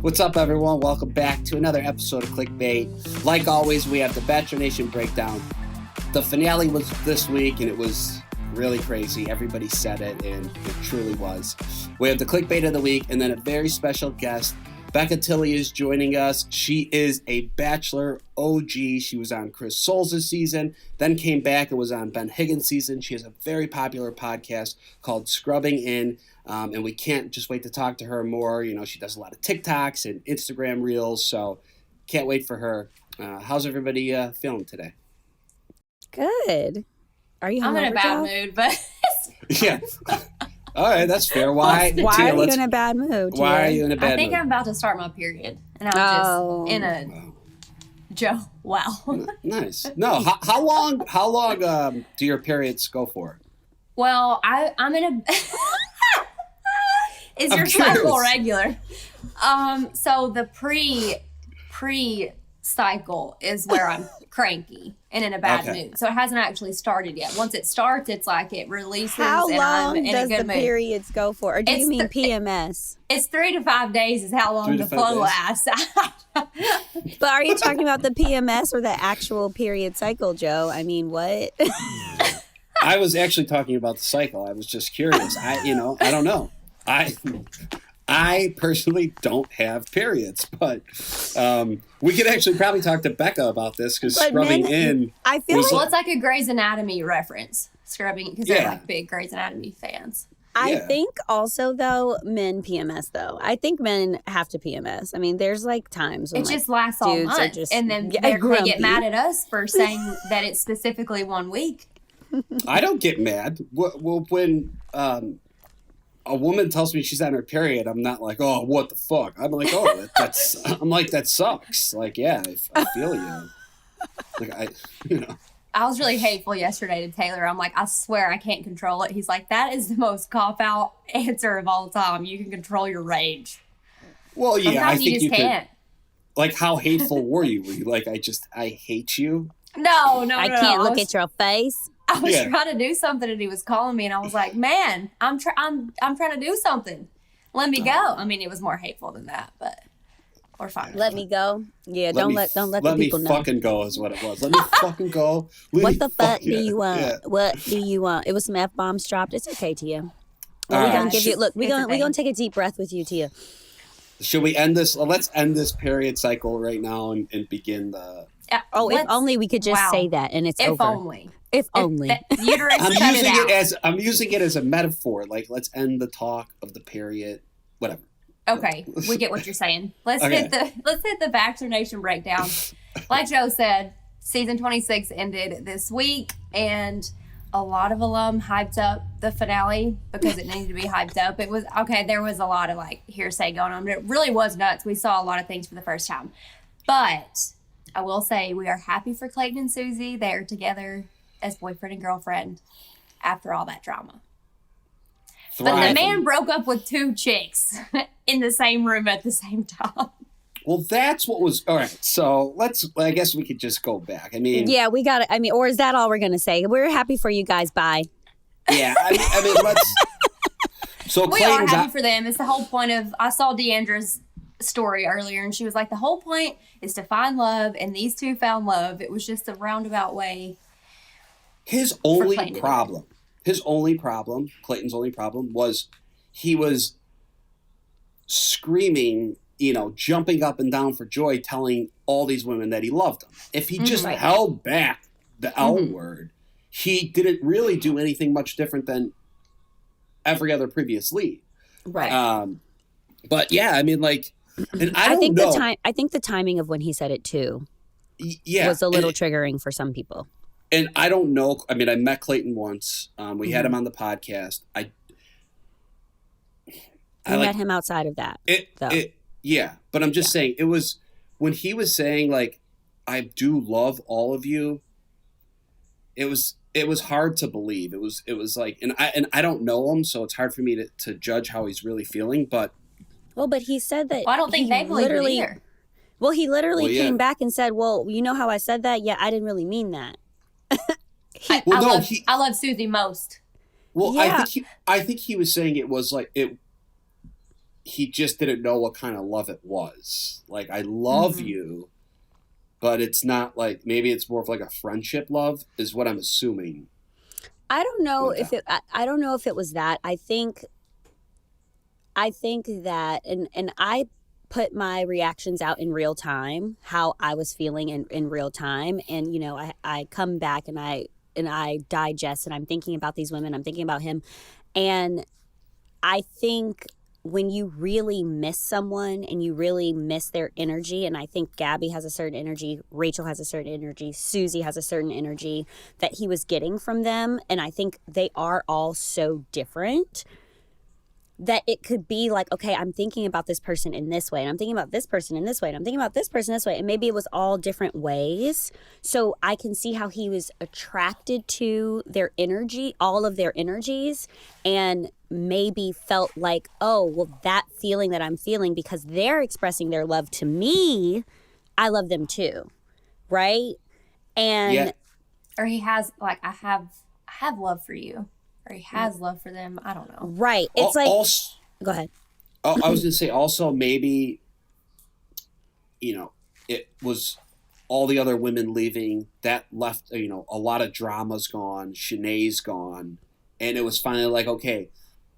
What's up, everyone? Welcome back to another episode of Clickbait. Like always, we have the Bachelor Nation breakdown. The finale was this week, and it was really crazy. Everybody said it, and it truly was. We have the Clickbait of the week, and then a very special guest. Becca Tilley is joining us. She is a Bachelor OG. She was on Chris Soules' season, then came back and was on Ben Higgins' season. She has a very popular podcast called Scrubbing In, and we can't just wait to talk to her more. You know, she does a lot of TikToks and Instagram Reels, so can't wait for her. How's everybody feeling today? Good. Are you? I'm in a bad mood, but yeah. All right, that's fair. Why are you in a bad mood? Tia? Why are you in a bad mood? I think I'm about to start my period, and I'm just in a Joe. Wow. Nice. No, how long do your periods go for? Well, I'm in a. Is your cycle regular? So the pre cycle is where I'm cranky and in a bad mood. So it hasn't actually started yet. Once it starts, it's like it releases. How and long I'm in does a good the mood. periods go for? Or do you mean PMS? It's 3 to 5 days is how long the flow lasts. But are you talking about the PMS or the actual period cycle, Joe? I mean, what? I was actually talking about the cycle. I was just curious. I don't know. I personally don't have periods, but we could actually probably talk to Becca about this because scrubbing in. I feel like it's like a Grey's Anatomy reference, scrubbing, because they're like big Grey's Anatomy fans. I think also though men PMS though. I think men have to PMS. I mean, there's like times when it just lasts all month, and then they get mad at us for saying that it's specifically 1 week. I don't get mad. Well, when a woman tells me she's on her period, I'm not like, oh, what the fuck? I'm like, oh, I'm like, that sucks. Like, yeah, I feel you. Like, I was really hateful yesterday to Taylor. I'm like, I swear I can't control it. He's like, that is the most cop-out answer of all time. You can control your rage. Well, yeah, sometimes I think you can't. Like, how hateful were you? Were you like, I hate you? No. I can't look at your face. I was trying to do something, and he was calling me, and I was like, "Man, I'm trying to do something. Let me go." I mean, it was more hateful than that, but we're fine. Let me go. Yeah, don't let the people know. Let me fucking go is what it was. Let me fucking go. What the fuck do you want? Yeah. What do you want? It was some F-bombs dropped. It's okay, Tia. Well, we're gonna give you. Look, we're gonna take a deep breath with you, Tia. Should we end this? Let's end this period cycle right now and begin the. If only we could just say that, and it's over. If only. I'm using it as a metaphor. Like, let's end the talk of the period. Whatever. Okay, we get what you're saying. Let's hit the Bachelor Nation breakdown. Like Joe said, season 26 ended this week, and a lot of alum hyped up the finale because it needed to be hyped up. It was okay. There was a lot of like hearsay going on, but it really was nuts. We saw a lot of things for the first time, but I will say we are happy for Clayton and Susie. They are together as boyfriend and girlfriend after all that drama. Thriving. But the man broke up with 2 chicks in the same room at the same time. Well, that's what was... All right, so I guess we could just go back. I mean... Yeah, we got it. I mean, or is that all we're going to say? We're happy for you guys. Bye. Yeah, I mean, let's... So we are happy for them. It's the whole point of... I saw Deandra's story earlier, and she was like, the whole point is to find love, and these 2 found love. It was just a roundabout way. His only problem, Clayton's only problem was he was screaming, jumping up and down for joy, telling all these women that he loved them. If he just held back the L word, he didn't really do anything much different than every other previous lead. Right. But yeah, I mean, like, and I think the timing of when he said it too was a little triggering for some people. And I don't know. I mean, I met Clayton once. We had him on the podcast. I met him outside of that. But I'm just saying, it was when he was saying like, "I do love all of you." It was hard to believe. It was like, and I don't know him, so it's hard for me to judge how he's really feeling. But he said that. Well, I don't think they believe it either. Well, he literally came back and said, "Well, you know how I said that? Yeah, I didn't really mean that." I love Susie most. Well, yeah. I think he was saying it was like it. he just didn't know what kind of love it was. Like, I love you, but it's not like, maybe it's more of like a friendship love is what I'm assuming. I don't know if I don't know if it was that. I think that, and I put my reactions out in real time, how I was feeling in real time. And, you know, I come back and I digest, and I'm thinking about these women, I'm thinking about him. And I think when you really miss someone and you really miss their energy, and I think Gabby has a certain energy, Rachel has a certain energy, Susie has a certain energy that he was getting from them. And I think they are all so different that it could be like, okay, I'm thinking about this person in this way, and I'm thinking about this person in this way, and I'm thinking about this person this way. And maybe it was all different ways. So I can see how he was attracted to their energy, all of their energies, and maybe felt like, oh, well, that feeling that I'm feeling because they're expressing their love to me, I love them too. Right? And or he has like, I have love for you. Or he has love for them. I don't know. Right. It's like... Also, go ahead. I was going to say also maybe, you know, it was all the other women leaving. That left, you know, a lot of drama's gone. Shanae's gone. And it was finally like, okay,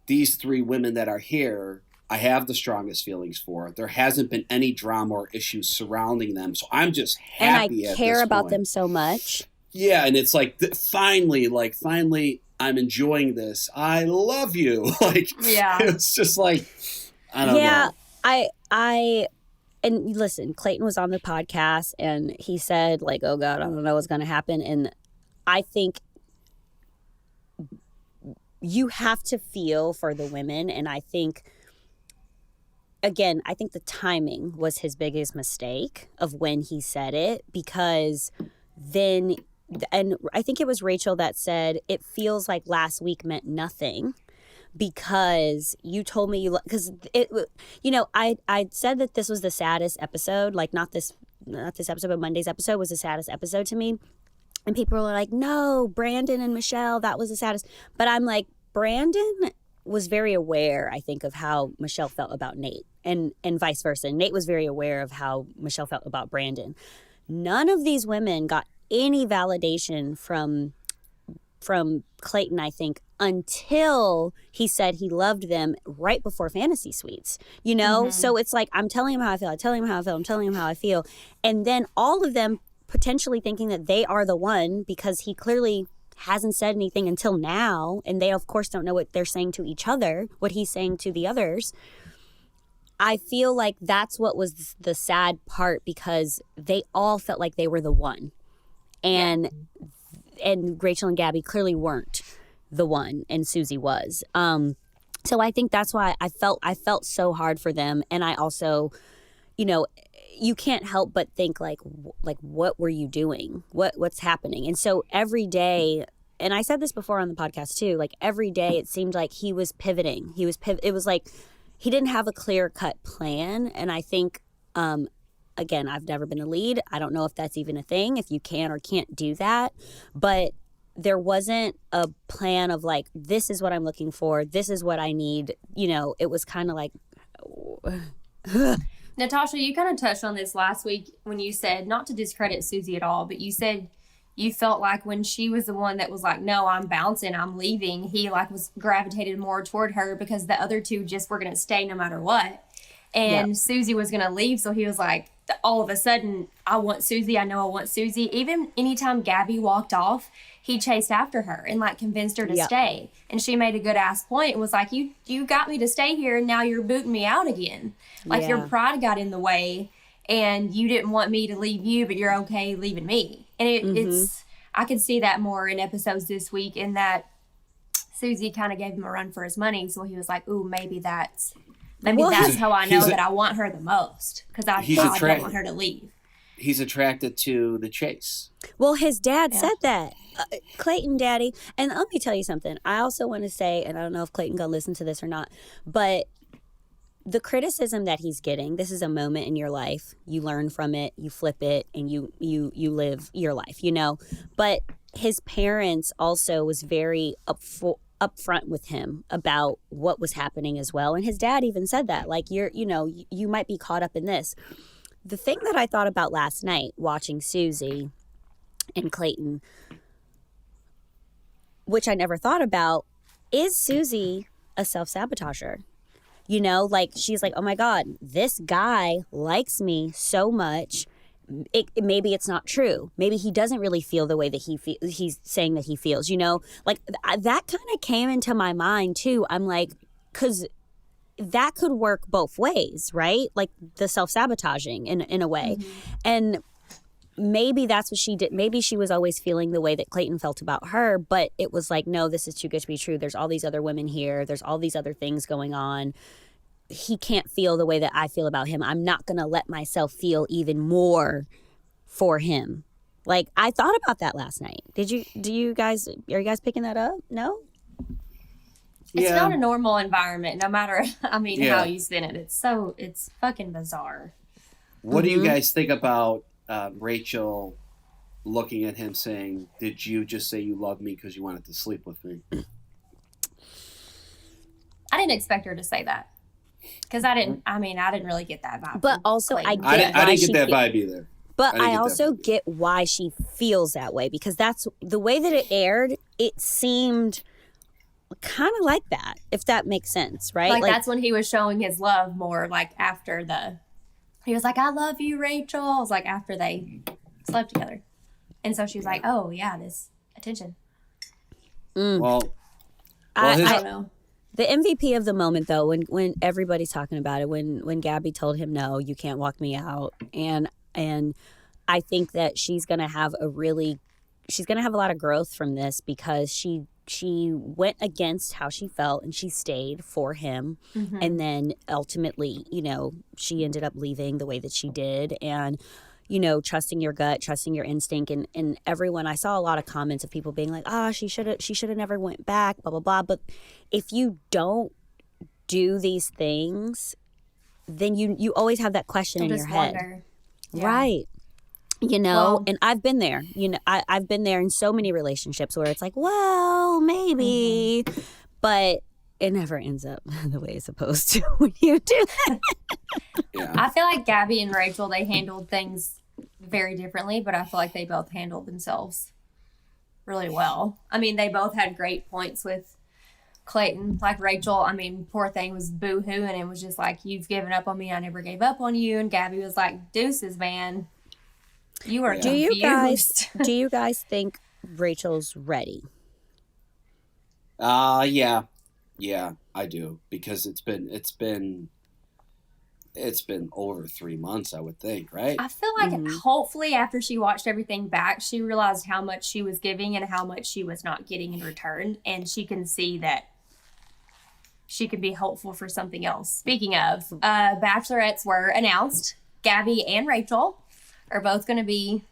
these 3 women that are here, I have the strongest feelings for. There hasn't been any drama or issues surrounding them. So I'm just happy and I care about them so much. Yeah. And it's like, finally, I'm enjoying this. I love you. Like, it's just like, I don't know. Yeah, and listen, Clayton was on the podcast and he said like, oh God, I don't know what's going to happen. And I think you have to feel for the women. And I think, again, I think the timing was his biggest mistake of when he said it, because then... And I think it was Rachel that said, it feels like last week meant nothing because you told me because it, you know, I said that this was the saddest episode, like not this episode, but Monday's episode was the saddest episode to me. And people were like, no, Brandon and Michelle, that was the saddest. But I'm like, Brandon was very aware, I think, of how Michelle felt about Nate and vice versa. Nate was very aware of how Michelle felt about Brandon. None of these women got any validation from Clayton, I think, until he said he loved them right before Fantasy Suites, you know? So it's like, I'm telling him how I feel, I'm telling him how I feel, I'm telling him how I feel. And then all of them potentially thinking that they are the one because he clearly hasn't said anything until now. And they, of course, don't know what they're saying to each other, what he's saying to the others. I feel like that's what was the sad part because they all felt like they were the one. And Rachel and Gabby clearly weren't the one, and Susie was. So I think that's why I felt so hard for them. And I also, you know, you can't help but think like what were you doing? What's happening? And so every day, and I said this before on the podcast too, like every day it seemed like he was pivoting. It was like he didn't have a clear-cut plan. And I think again, I've never been a lead. I don't know if that's even a thing, if you can or can't do that. But there wasn't a plan of like, this is what I'm looking for. This is what I need. You know, it was kind of like... Natasha, you kind of touched on this last week when you said, not to discredit Susie at all, but you said you felt like when she was the one that was like, no, I'm bouncing, I'm leaving, he like was gravitated more toward her because the other two just were going to stay no matter what. And Susie was going to leave. So he was like, all of a sudden, I want Susie. I know I want Susie. Even anytime Gabby walked off, he chased after her and like convinced her to stay. And she made a good ass point. It was like, you got me to stay here and now you're booting me out again. Like your pride got in the way and you didn't want me to leave you, but you're okay leaving me. And it's, I could see that more in episodes this week in that Susie kind of gave him a run for his money. So he was like, ooh, maybe that's how I know that I want her the most because I don't want her to leave. He's attracted to the chase. Well, his dad said that. Clayton, daddy. And let me tell you something. I also want to say, and I don't know if Clayton going to listen to this or not, but the criticism that he's getting, this is a moment in your life. You learn from it, you flip it, and you live your life, you know. But his parents also was very upfront with him about what was happening as well. And his dad even said that, like, you might be caught up in this. The thing that I thought about last night watching Susie and Clayton, which I never thought about, is Susie a self-sabotager? You know, like, she's like, oh my God, this guy likes me so much. Maybe it's not true. Maybe he doesn't really feel the way that he's saying that he feels, you know? Like, that kind of came into my mind too. I'm like, because that could work both ways, right? Like the self-sabotaging in a way. Mm-hmm. And maybe that's what she did. Maybe she was always feeling the way that Clayton felt about her, but it was like, no, this is too good to be true. There's all these other women here. There's all these other things going on. He can't feel the way that I feel about him. I'm not going to let myself feel even more for him. Like, I thought about that last night. are you guys picking that up? No? It's not a normal environment, no matter, how you spin it. It's fucking bizarre. What do you guys think about Rachel looking at him saying, did you just say you love me because you wanted to sleep with me? I didn't expect her to say that. Because I didn't really get that vibe. But also, I didn't get that vibe either. But I also get why she feels that way, because that's the way that it aired. It seemed kind of like that, if that makes sense, right? Like that's when he was showing his love more, like after he was like, I love you, Rachel. It was like after they slept together. And so she was like, oh yeah, this attention. Well, I don't know. The MVP of the moment, though, when everybody's talking about it, when Gabby told him, no, you can't walk me out. And I think that she's going to have a lot of growth from this, because she went against how she felt and she stayed for him. Mm-hmm. And then ultimately, she ended up leaving the way that she did. And, trusting your gut, trusting your instinct. And everyone, I saw a lot of comments of people being like, she should have never went back, blah, blah, blah. But if you don't do these things, then you always have that question in your head. Yeah. Right. And I've been there. I've been there in so many relationships where it's like, well, maybe, but it never ends up the way it's supposed to when you do that. Yeah. I feel like Gabby and Rachel, they handled things very differently, but I feel like they both handled themselves really well. I mean, they both had great points with Clayton. Like Rachel, poor thing was boo-hoo, and it was just like, you've given up on me, I never gave up on you. And Gabby was like, deuces, man. You are confused. Do you guys think Rachel's ready? Yeah, I do, because it's been over 3 months, I would think, right? I feel like hopefully after she watched everything back, she realized how much she was giving and how much she was not getting in return, and she can see that she could be hopeful for something else. Speaking of, Bachelorettes were announced. Gabby and Rachel are both going to be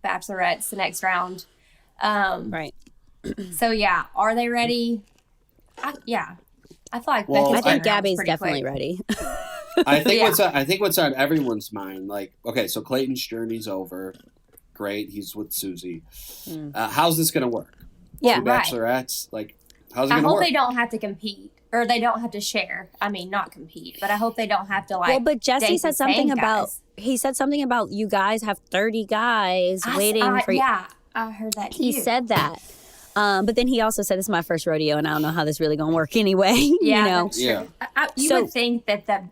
Bachelorettes the next round. Right. So yeah, are they ready? I feel like I think Gabby's definitely ready. I think what's on everyone's mind, like, okay, so Clayton's journey's over. Great, he's with Susie. How's this going to work? Yeah, Two Bachelorettes, like, how's it going to work? I hope they don't have to compete, or they don't have to share. not compete, but I hope they don't have to, like, well, but Jesse said something about, guys. He said something about you guys have 30 guys waiting for you. Yeah, I heard that too. He said that. But then he also said, this is my first rodeo, and I don't know how this really going to work anyway. Yeah, that's true. You would think that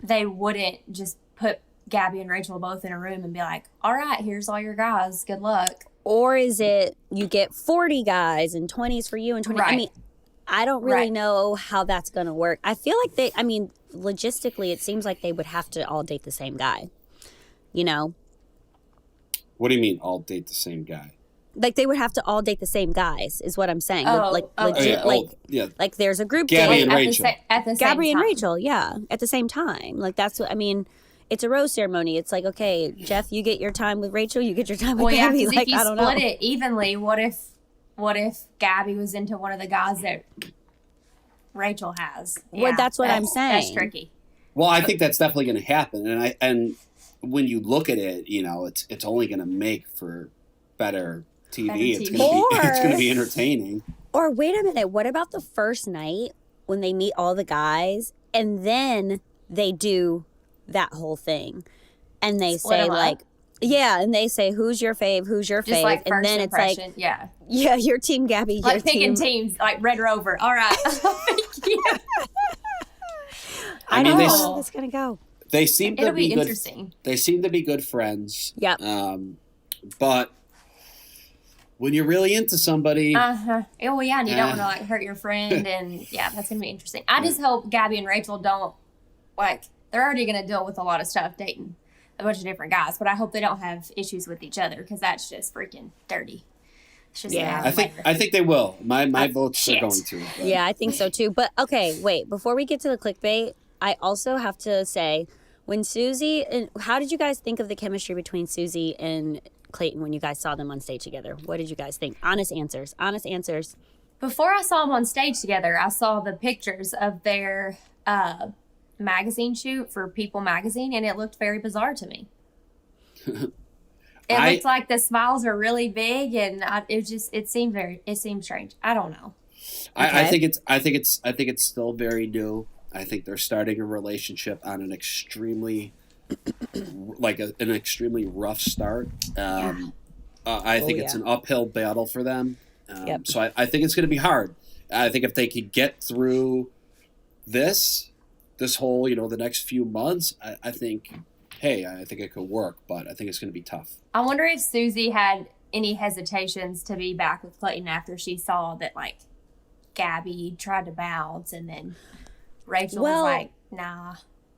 they wouldn't just put Gabby and Rachel both in a room and be like, all right, here's all your guys. Good luck. Or is it you get 40 guys and 20s for you and 20? Right. I don't really know how that's going to work. I feel like logistically, it seems like they would have to all date the same guy, What do you mean all date the same guy? Like, they would have to all date the same guys, is what I'm saying. Like, there's a group Gabby date. and Rachel. At the same Gabby and time. Rachel, yeah, at the same time. Like, that's what, it's a rose ceremony. It's like, okay, Jeff, you get your time with Rachel, you get your time with Gabby. Yeah, because if you I don't know. split it evenly, what if Gabby was into one of the guys that Rachel has? Well, that's what I'm saying. That's tricky. Well, I think that's definitely going to happen, and when you look at it, it's only going to make for better TV. It's going to be entertaining. Or wait a minute, what about the first night when they meet all the guys and then they do that whole thing and they Split say 'em up? like, yeah, and they say, who's your fave, who's your Just fave? like And first then impression. it's like, yeah. your team, Gabby, your Like picking team. teams, like Red Rover. All right. Thank you. I mean, don't they- know how this is going to go. They seem to It'll be be good. interesting. They seem to be good friends. Yep. But when you're really into somebody, Oh, yeah, and you don't want to like hurt your friend, and yeah, that's gonna be interesting. I just hope Gabby and Rachel don't they're already gonna deal with a lot of stuff dating a bunch of different guys, but I hope they don't have issues with each other because that's just freaking dirty. It's just Yeah. I think they will. My votes are shit. going to. But. Yeah, I think so too. But okay, wait, before we get to the clickbait, I also have to say, when Susie, and how did you guys think of the chemistry between Susie and Clayton when you guys saw them on stage together? What did you guys think? Honest answers. Honest answers. Before I saw them on stage together, I saw the pictures of their magazine shoot for People magazine, and it looked very bizarre to me. It looked like the smiles are really big, and it seemed strange. I don't know. I think it's still very new. I think they're starting a relationship on an extremely rough start. I think it's an uphill battle for them. So I think it's going to be hard. I think if they could get through this whole, the next few months, I think it could work, but I think it's going to be tough. I wonder if Susie had any hesitations to be back with Clayton after she saw that, like, Gabby tried to bounce and then Rachel was like, nah.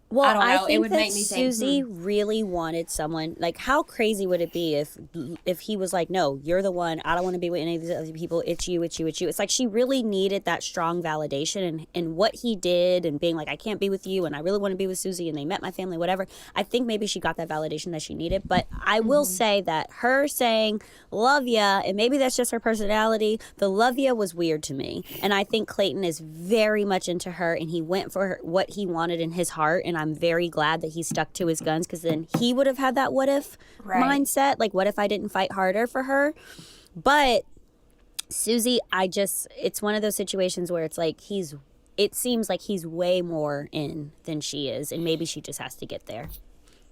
Well, I don't know. think It would that make me think, Susie really wanted someone. Like, how crazy would it be if he was like, "No, you're the one. I don't want to be with any of these other people. It's you. It's you. It's you." It's like she really needed that strong validation, and what he did, and being like, "I can't be with you," and I really want to be with Susie, and they met my family, whatever. I think maybe she got that validation that she needed. But I will say that her saying "love ya," and maybe that's just her personality. The "love ya" was weird to me, and I think Clayton is very much into her, and he went for what he wanted in his heart, and I'm very glad that he stuck to his guns, because then he would have had that what if mindset, like, what if I didn't fight harder for her? But Susie, it's one of those situations where it's like it seems like he's way more in than she is, and maybe she just has to get there.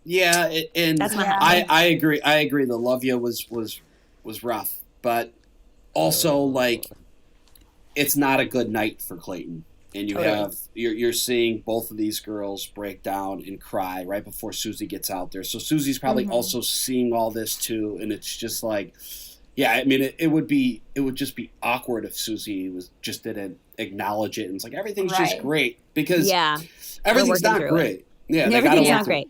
Yeah, and That's my I agree. I agree. The love you was rough, but also like it's not a good night for Clayton. And you're seeing both of these girls break down and cry right before Susie gets out there. So Susie's probably also seeing all this too, and it's just like, yeah, I mean, it would just be awkward if Susie just didn't acknowledge it and it's like everything's just great, because everything's not great. Yeah, everything's not great.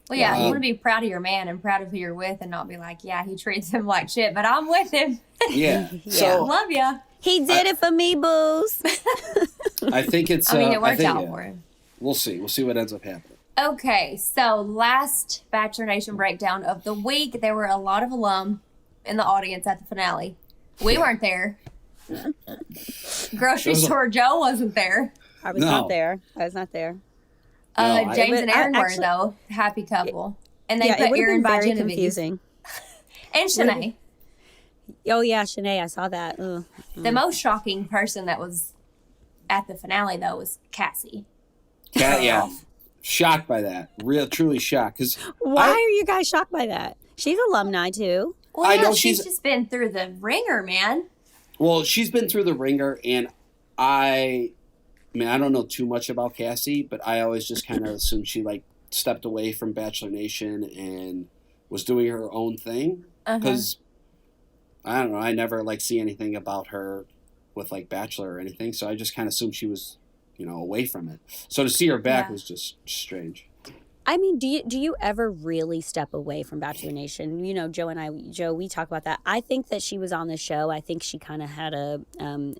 Well, yeah, you want to be proud of your man and proud of who you're with, and not be like, yeah, he treats him like shit, but I'm with him. Yeah, so love ya. He did it for me, booze. I think it's. It worked out for him. We'll see. We'll see what ends up happening. Okay, so last Bachelor Nation breakdown of the week, there were a lot of alum in the audience at the finale. We weren't there. Grocery store Joe wasn't there. I was not there. James and Aaron were, though. Happy couple. And they put Aaron by very Genevieve. Confusing. And Shanae. Oh, yeah, Shanae, I saw that. The most shocking person that was at the finale, though, was Cassie. Yeah. Shocked by that. Truly shocked. Why are you guys shocked by that? She's alumni, too. Well, I know she's just been through the ringer, man. Well, she's been through the ringer, and I don't know too much about Cassie, but I always just kind of assumed she, like, stepped away from Bachelor Nation and was doing her own thing. Because I don't know. I never see anything about her with Bachelor or anything. So I just kind of assumed she was, away from it. So to see her back was just strange. I mean, do you ever really step away from Bachelor Nation? Joe, we talk about that. I think that she was on the show. I think she kind of had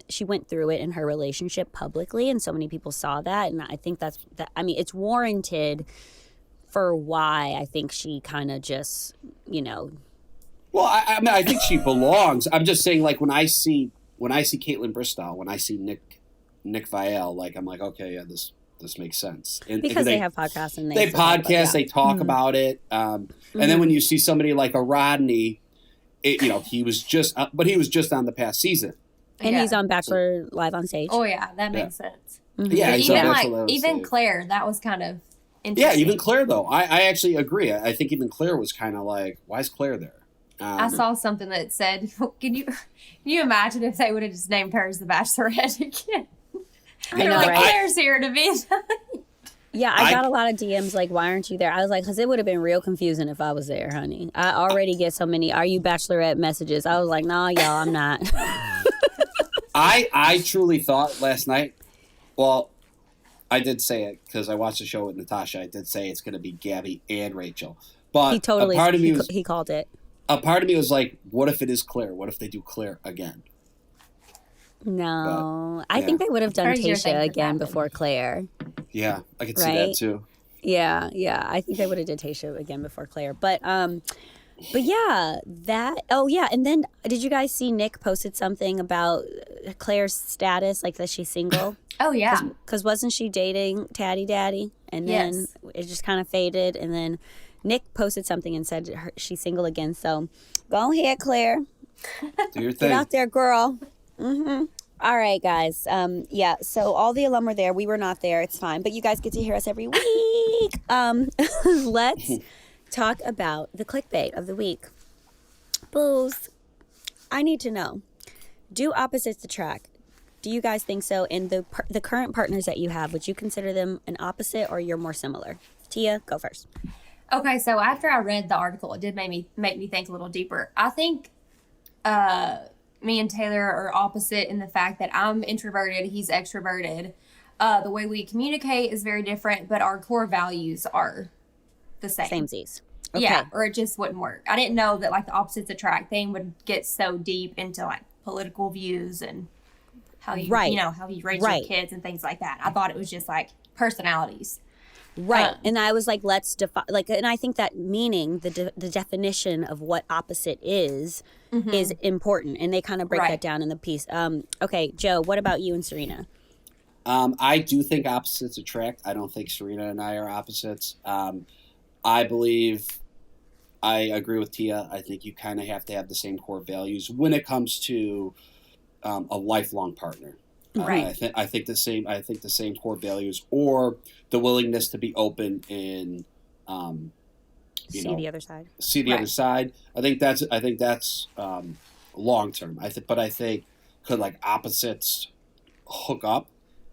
she went through it in her relationship publicly, and so many people saw that. And I think it's warranted for why I think she kind of just, Well, I think she belongs. I'm just saying, when I see Caitlin Bristow, when I see Nick Vial, I'm like, okay, yeah, this makes sense. And because they have podcasts and they podcast, they talk about it. And then when you see somebody like a Rodney, he was just on the past season. And he's on Bachelor Live on Stage. Oh, yeah. That makes sense. Mm-hmm. Yeah, But he's even on Bachelor on even Stage. Claire, that was kind of Yeah, interesting. even Claire, though. I actually agree. I think even Claire was kind of like, why is Claire there? I saw something that said, can you imagine if they would have just named her as the Bachelorette again? I They're know, like, right? Claire's here to be. Yeah, I got a lot of DMs like, why aren't you there? I was like, because it would have been real confusing if I was there, honey. I already get so many, are you Bachelorette messages? I was like, nah, y'all, I'm not. I truly thought last night, well, I did say it because I watched the show with Natasha. I did say it's going to be Gabby and Rachel. But He totally, a part of me he called it. a part of me was like, what if it is Claire? What if they do Claire again? No, But, I think they would have done Crazier things Tayshia have again happened. before Claire. Yeah, I could see Right? that too. Yeah, I think they would have did Tayshia again before Claire. But yeah, and then did you guys see Nick posted something about Claire's status, like that she's single? Oh, yeah. Because wasn't she dating Tatty Daddy? And then Yes. it just kind of faded. And then Nick posted something and said she's single again. So go ahead, Claire. Do your Get thing. out there, girl. Mm-hmm. All right, guys. Yeah, so all the alum were there. We were not there. It's fine. But you guys get to hear us every week. Let's talk about the clickbait of the week. Booze. I need to know, do opposites attract? Do you guys think so? And the current partners that you have, would you consider them an opposite or you're more similar? Tia, go first. Okay, so after I read the article, it did make me think a little deeper. I think me and Taylor are opposite in the fact that I'm introverted, he's extroverted. The way we communicate is very different, but our core values are the same. Samesies. Okay. Yeah, or it just wouldn't work. I didn't know that like the opposites attract thing would get so deep into like political views and how you how you raise your kids and things like that. I thought it was just like personalities. Right. And I was like, let's define, like, and I think that meaning, the definition of what opposite is important. And they kind of break that down in the piece. Okay, Joe, what about you and Serena? I do think opposites attract. I don't think Serena and I are opposites. I believe I agree with Tia. I think you kind of have to have the same core values when it comes to a lifelong partner. Right. I think the same core values, or the willingness to be open and See the other side. See the other side. I think that's long term. But I think could like opposites hook up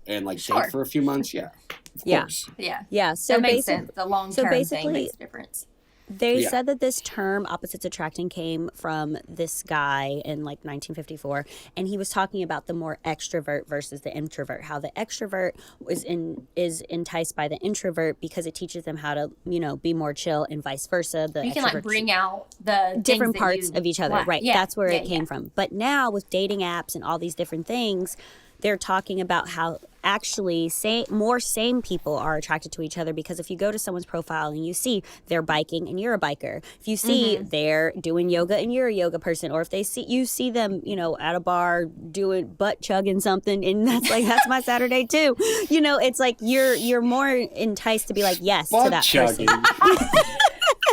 and like date for a few months? Yeah. Of course. Yeah. So that makes sense. The long term thing makes a difference. They said that this term, opposites attracting, came from this guy in like 1954, and he was talking about the more extrovert versus the introvert, how the extrovert is enticed by the introvert because it teaches them how to, be more chill, and vice versa. You can like bring out the different parts of each other, right? Yeah. That's where it came from. But now with dating apps and all these different things, they're talking about how actually more same people are attracted to each other, because if you go to someone's profile and you see they're biking and you're a biker, if you see they're doing yoga and you're a yoga person, or if you see them, at a bar doing butt chugging something, and that's my Saturday too. It's like you're more enticed to be like yes butt to that chugging. person.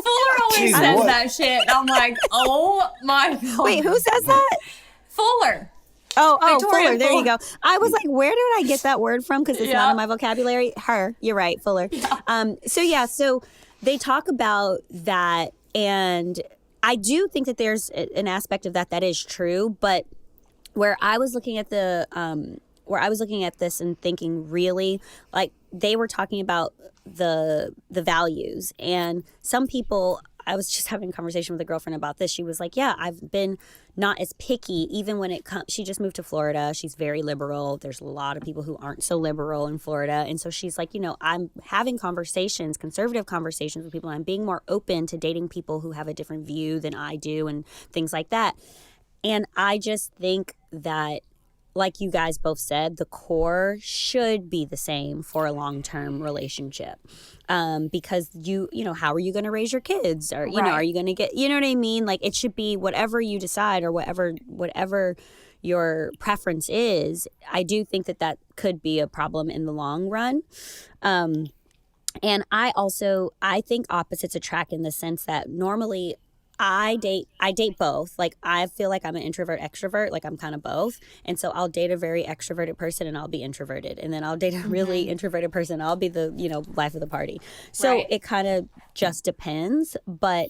Fuller always says that shit. I'm like, oh my God. Wait, who says that? Fuller. Oh, Victoria Fuller. There you Fuller. go. I was like, where did I get that word from? Because it's not in my vocabulary. Her. You're right, Fuller. So they talk about that, and I do think that there's an aspect of that is true. But where I was looking at this and thinking, really, like they were talking about the values, and some people. I was just having a conversation with a girlfriend about this. She was like, yeah, I've been not as picky, even when it comes. She just moved to Florida. She's very liberal. There's a lot of people who aren't so liberal in Florida. And so she's like, I'm having conservative conversations with people. I'm being more open to dating people who have a different view than I do and things like that. And I just think that, like you guys both said, the core should be the same for a long-term relationship. Because how are you going to raise your kids? Or, are you going to get, you know what I mean? Like it should be whatever you decide, or whatever your preference is. I do think that could be a problem in the long run. And I think opposites attract in the sense that normally I date both. Like, I feel like I'm an introvert extrovert, like I'm kind of both. And so I'll date a very extroverted person and I'll be introverted, and then I'll date a really introverted person, I'll be the, you know, life of the party. So it kind of just depends. But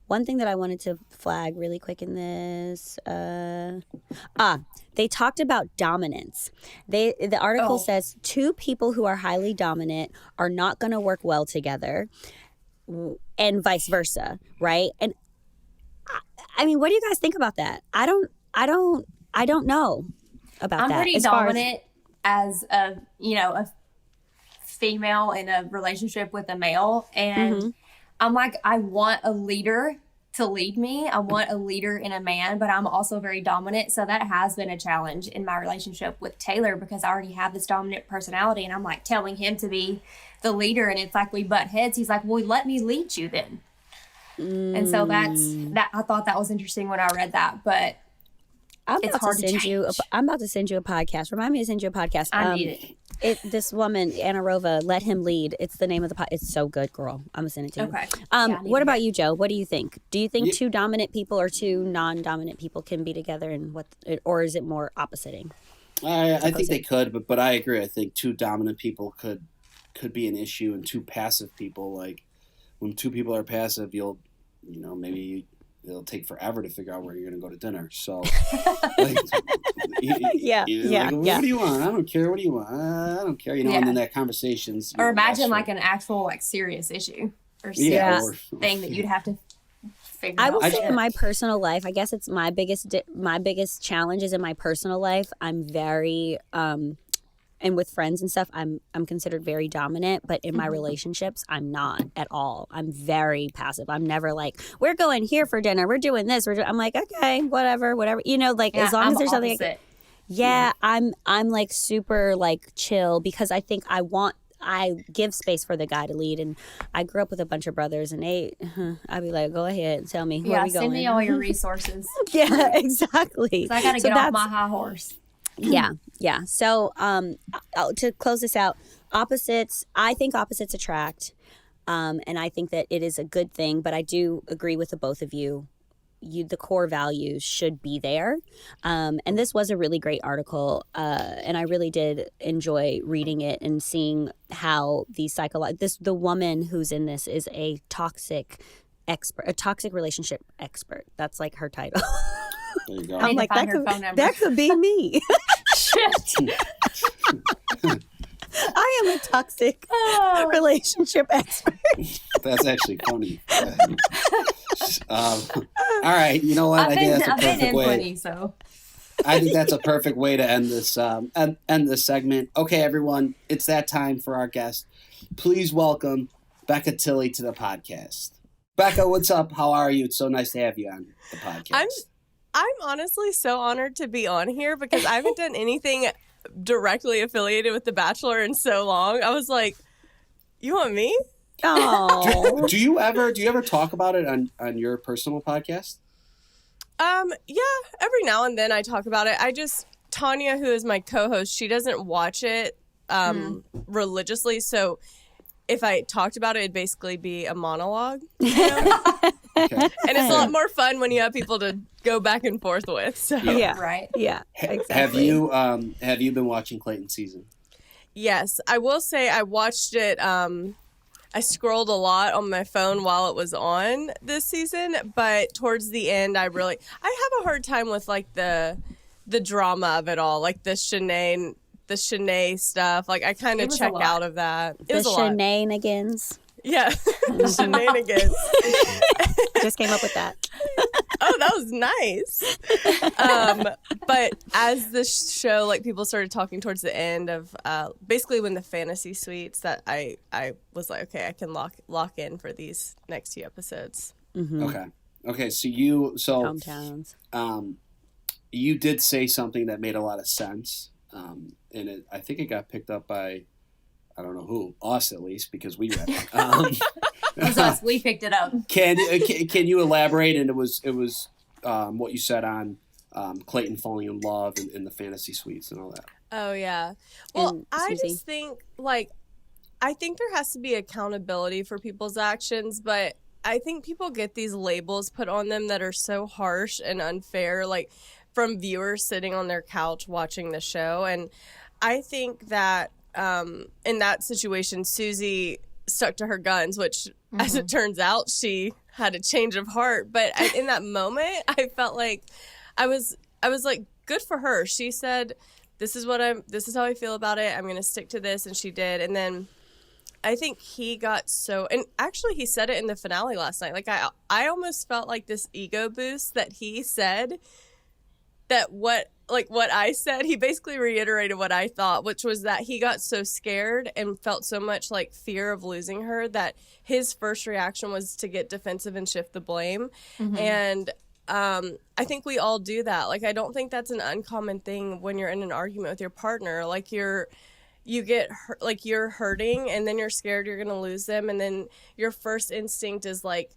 one thing that I wanted to flag really quick in this, they talked about dominance. The article says 2 people who are highly dominant are not going to work well together, and vice versa, right? And I mean, what do you guys think about that? I don't know about that. I'm pretty dominant as a, you know, a female in a relationship with a male, and I'm like, I want a leader to lead me. I want a leader in a man, but I'm also very dominant. So that has been a challenge in my relationship with Taylor, because I already have this dominant personality, and I'm like telling him to be the leader, and it's like we butt heads. He's like, well, let me lead you then. And so that I thought that was interesting when I read that, but it's hard to change. I'm about to send you a podcast. Remind me to send you a podcast. I need it. This woman, Anna Rova, Let Him Lead. It's the name of the podcast. It's so good, girl. I'm going to send it to you. Okay. What about you, Joe? What do you think? Do you think 2 dominant people or 2 non-dominant people can be together, and or is it more oppositing? I think they could, but I agree. I think 2 dominant people could be an issue, and 2 passive people, like when 2 people are passive, maybe it'll take forever to figure out where you're going to go to dinner. So, like, what do you want? I don't care. What do you want? I don't care. And then that conversation's. Or imagine like an actual like serious issue or serious thing that you'd have to figure out. I will say in my personal life, I guess it's my biggest challenge is in my personal life. I'm very and with friends and stuff, I'm considered very dominant, but in my relationships, I'm not at all. I'm very passive. I'm never like, we're going here for dinner. We're doing this. I'm like, okay, whatever. You know, like as long as there's something. I'm like super like chill, because I think I give space for the guy to lead, and I grew up with a bunch of brothers, and I'd be like, go ahead, tell me where we going. Send me all your resources. Yeah, exactly. So I got to get off my high horse. Yeah. So to close this out, I think opposites attract, and I think that it is a good thing, but I do agree with the both of you. The core values should be there, and this was a really great article, and I really did enjoy reading it and seeing how the woman who's in this is a toxic relationship expert. That's like her title. There you go. I'm like, that could be me. Shit. I am a toxic relationship expert. That's actually funny. All right, you know what? I think that's a perfect way. Plenty, so. I think that's a perfect way to end this segment. Okay, everyone, it's that time for our guest. Please welcome Becca Tilley to the podcast. Becca, what's up? How are you? It's so nice to have you on the podcast. I'm honestly so honored to be on here, because I haven't done anything directly affiliated with The Bachelor in so long. I was like, you want me? Oh. Do you ever talk about it on your personal podcast? Yeah, every now and then I talk about it. Tanya, who is my co-host, she doesn't watch it religiously, so if I talked about it, it'd basically be a monologue. You know? Okay. And it's a lot more fun when you have people to go back and forth with. So. Yeah. Right. Yeah. Exactly. Have you been watching Clayton's season? Yes. I will say I watched it. I scrolled a lot on my phone while it was on this season, but towards the end, I have a hard time with like the drama of it all, like the Shanae stuff. Like I kind of check out of that. It was a lot. Shenanigans. Yeah, shenanigans. Just came up with that. Oh, that was nice. But as the show, like people started talking towards the end of basically when the fantasy suites, that I was like, okay, I can lock in for these next 2 episodes. Mm-hmm. Okay. So hometowns. You did say something that made a lot of sense, and I think it got picked up by, I don't know who, us at least, because we read it. It was us. We picked it up. Can you elaborate? And it was what you said on Clayton falling in love in the fantasy suites and all that. Oh yeah. Well, And I Susie. just think I think there has to be accountability for people's actions, but I think people get these labels put on them that are so harsh and unfair, like from viewers sitting on their couch watching the show. And I think that in that situation, Susie stuck to her guns, which, as it turns out, she had a change of heart. But in that moment, I felt like I was like, good for her. She said, this is how I feel about it. I'm going to stick to this. And she did. And then I think he got and actually he said it in the finale last night. Like I almost felt like this ego boost that he said, that what I said, he basically reiterated what I thought, which was that he got so scared and felt so much like fear of losing her that his first reaction was to get defensive and shift the blame. And I think we all do that. Like, I don't think that's an uncommon thing when you're in an argument with your partner. Like, you get hurt, like you're hurting, and then you're scared you're gonna lose them, and then your first instinct is like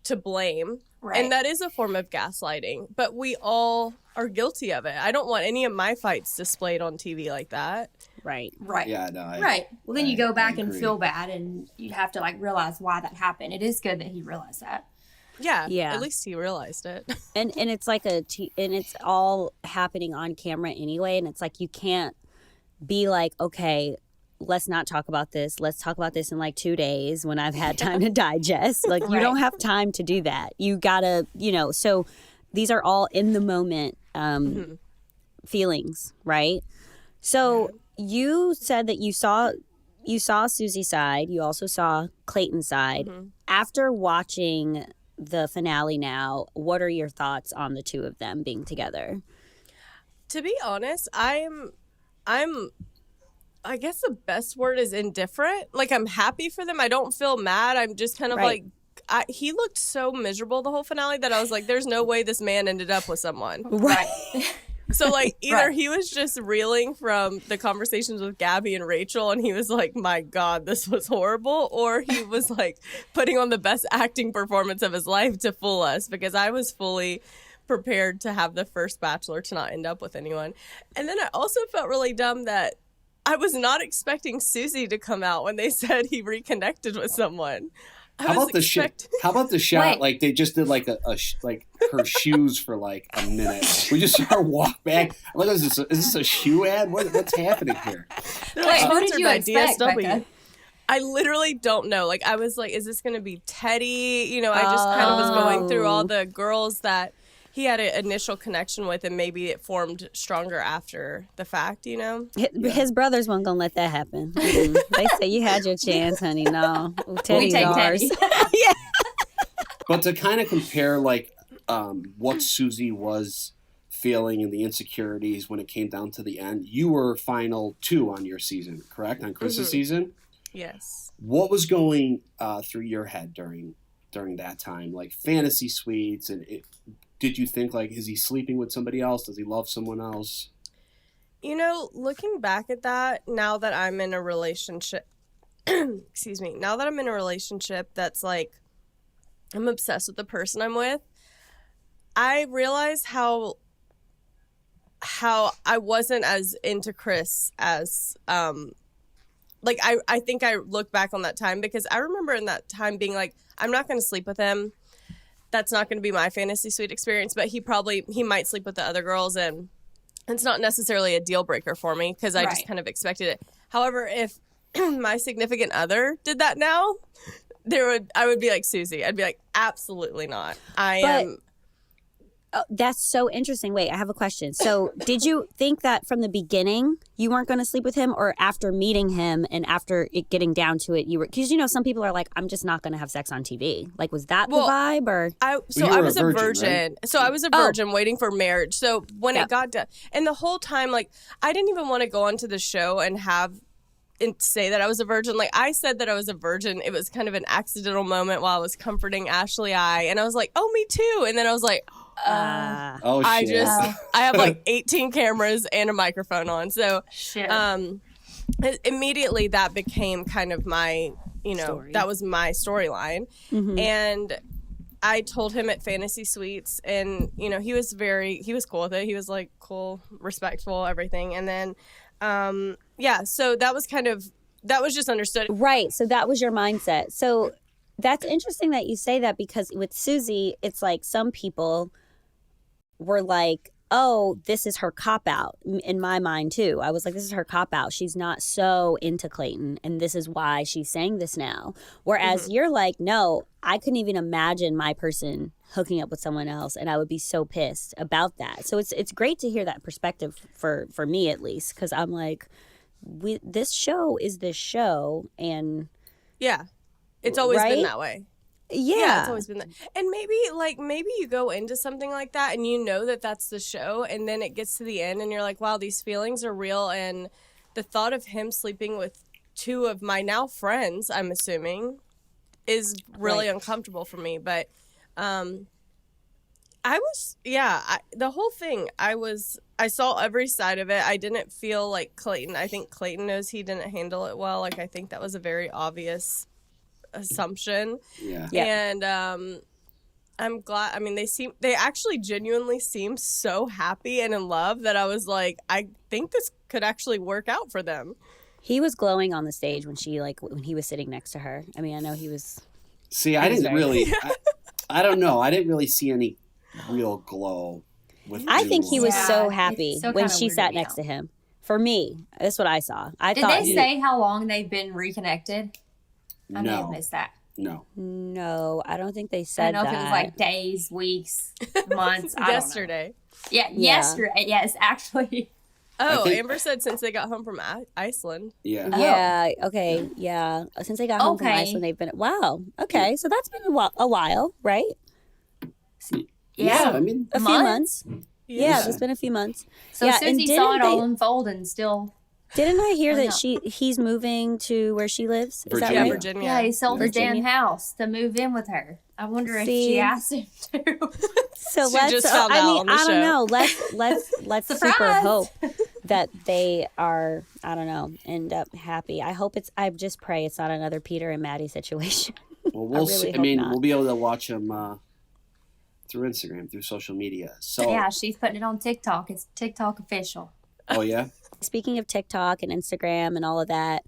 to blame. Right. And that is a form of gaslighting, but we all are guilty of it. I don't want any of my fights displayed on TV like that. Right. Yeah, no. Right. Well, then you go back and feel bad, and you have to like realize why that happened. It is good that he realized that. Yeah. At least he realized it. And it's like and it's all happening on camera anyway. And it's like, you can't be like, okay, let's not talk about this. Let's talk about this in like 2 days when I've had time to digest. Like, you don't have time to do that. You gotta, so these are all in the moment feelings, right? So you said that you saw Susie's side. You also saw Clayton's side. After watching the finale now, what are your thoughts on the two of them being together? To be honest, I'm I guess the best word is indifferent. Like, I'm happy for them. I don't feel mad. I'm just kind of like, he looked so miserable the whole finale that I was like, there's no way this man ended up with someone. Right. So, like, either he was just reeling from the conversations with Gabby and Rachel, and he was like, my God, this was horrible, or he was, like, putting on the best acting performance of his life to fool us, because I was fully prepared to have the first Bachelor to not end up with anyone. And then I also felt really dumb that I was not expecting Susie to come out when they said he reconnected with someone. How about the shot? Wait. Like, they just did like like her shoes for like a minute. We just saw her walk back. Like, is this a shoe ad? What's happening here? Wait, who did you expect, Becca? I literally don't know. Like, I was like, is this going to be Teddy? I just kind of was going through all the girls that he had an initial connection with, and maybe it formed stronger after the fact, His brothers weren't going to let that happen. They say, you had your chance, honey. No. Teddy's ours. Teddy. Yeah. But to kind of compare, like, what Susie was feeling and the insecurities when it came down to the end, you were final 2 on your season, correct? On Chris's season? Yes. What was going through your head during that time? Like, fantasy suites, and did you think, like, is he sleeping with somebody else? Does he love someone else? Looking back at that, now that I'm in a relationship, now that I'm in a relationship that's like, I'm obsessed with the person I'm with, I realize how I wasn't as into Chris as, like, I think I look back on that time, because I remember in that time being like, I'm not going to sleep with him. That's not going to be my fantasy suite experience, but he might sleep with the other girls, and it's not necessarily a deal breaker for me, because I just kind of expected it. However, if my significant other did that now, I would be like Susie. I'd be like, absolutely not. That's so interesting. Wait, I have a question. So did you think that from the beginning you weren't going to sleep with him, or after meeting him and after it getting down to it, you were, because some people are like, I'm just not going to have sex on TV. Like, was that the vibe, or? I was a virgin. Right? So I was a virgin waiting for marriage. So when it got done, and the whole time, like, I didn't even want to go onto the show and say that I was a virgin. Like, I said that I was a virgin. It was kind of an accidental moment while I was comforting Ashley I, and I was like, oh, me too. And then I was like, shit. I have like 18 cameras and a microphone on. So immediately that became kind of my, that was my storyline. And I told him at Fantasy Suites, and, he was cool with it. He was like, cool, respectful, everything. And then, so that was just understood. Right. So that was your mindset. So That's interesting that you say that, because with Susie, it's like some people were like, oh, this is her cop-out. In my mind, too. I was like, this is her cop-out. She's not so into Clayton, and this is why she's saying this now. Whereas you're like, no, I couldn't even imagine my person hooking up with someone else, and I would be so pissed about that. So it's great to hear that perspective for me, at least, because I'm like, this show is this show, and... Yeah. It's always been that way. Yeah, it's always been that. And maybe you go into something like that and you know that that's the show, and then it gets to the end and you're like, wow, these feelings are real. And the thought of him sleeping with two of my now friends, I'm assuming, is really uncomfortable for me. But the whole thing, I saw every side of it. I didn't feel like Clayton. I think Clayton knows he didn't handle it well. Like, I think that was a very obvious assumption. Yeah. And I'm glad. I mean, they actually genuinely seem so happy and in love that I was like, I think this could actually work out for them. He was glowing on the stage when he was sitting next to her. I mean, I know he was. See, I didn't really. I don't know. I didn't really see any real glow with. I think he was so Yeah, happy it's so when kinda she weird sat to next me. to him. For me, that's what I saw. Did they say how long they've been reconnected? I may have missed that. No, I don't think they I said don't know that. if it was like days, weeks, months. I Yesterday. don't know. Yeah, yesterday. Yes, actually. Oh, think- Amber said since they got home from Iceland. Yeah. Yeah. Okay. Yeah. Since they got home from Okay. Iceland, they've been. Wow. Okay. So that's been a while, right? Yeah. I mean, A few months. Yeah, Yeah. it's been a few months. So yeah, Susie and saw it didn't all they- unfold and still. Didn't I hear Oh, that no. he's moving to where she lives? Is that Virginia. right? Virginia. Yeah, he sold his Virginia. damn house to move in with her. I wonder if See? she asked him to. So She let's. just found out on the I don't show. know. Let's super Surprise! hope that they are. I don't know. End up happy. I hope it's. I just pray it's not another Peter and Maddie situation. well, we'll really see. I hope mean, not. we'll be able to watch them through Instagram, through social media. So, Yeah, she's putting it on TikTok. It's TikTok official. oh yeah. Speaking of TikTok and Instagram and all of that,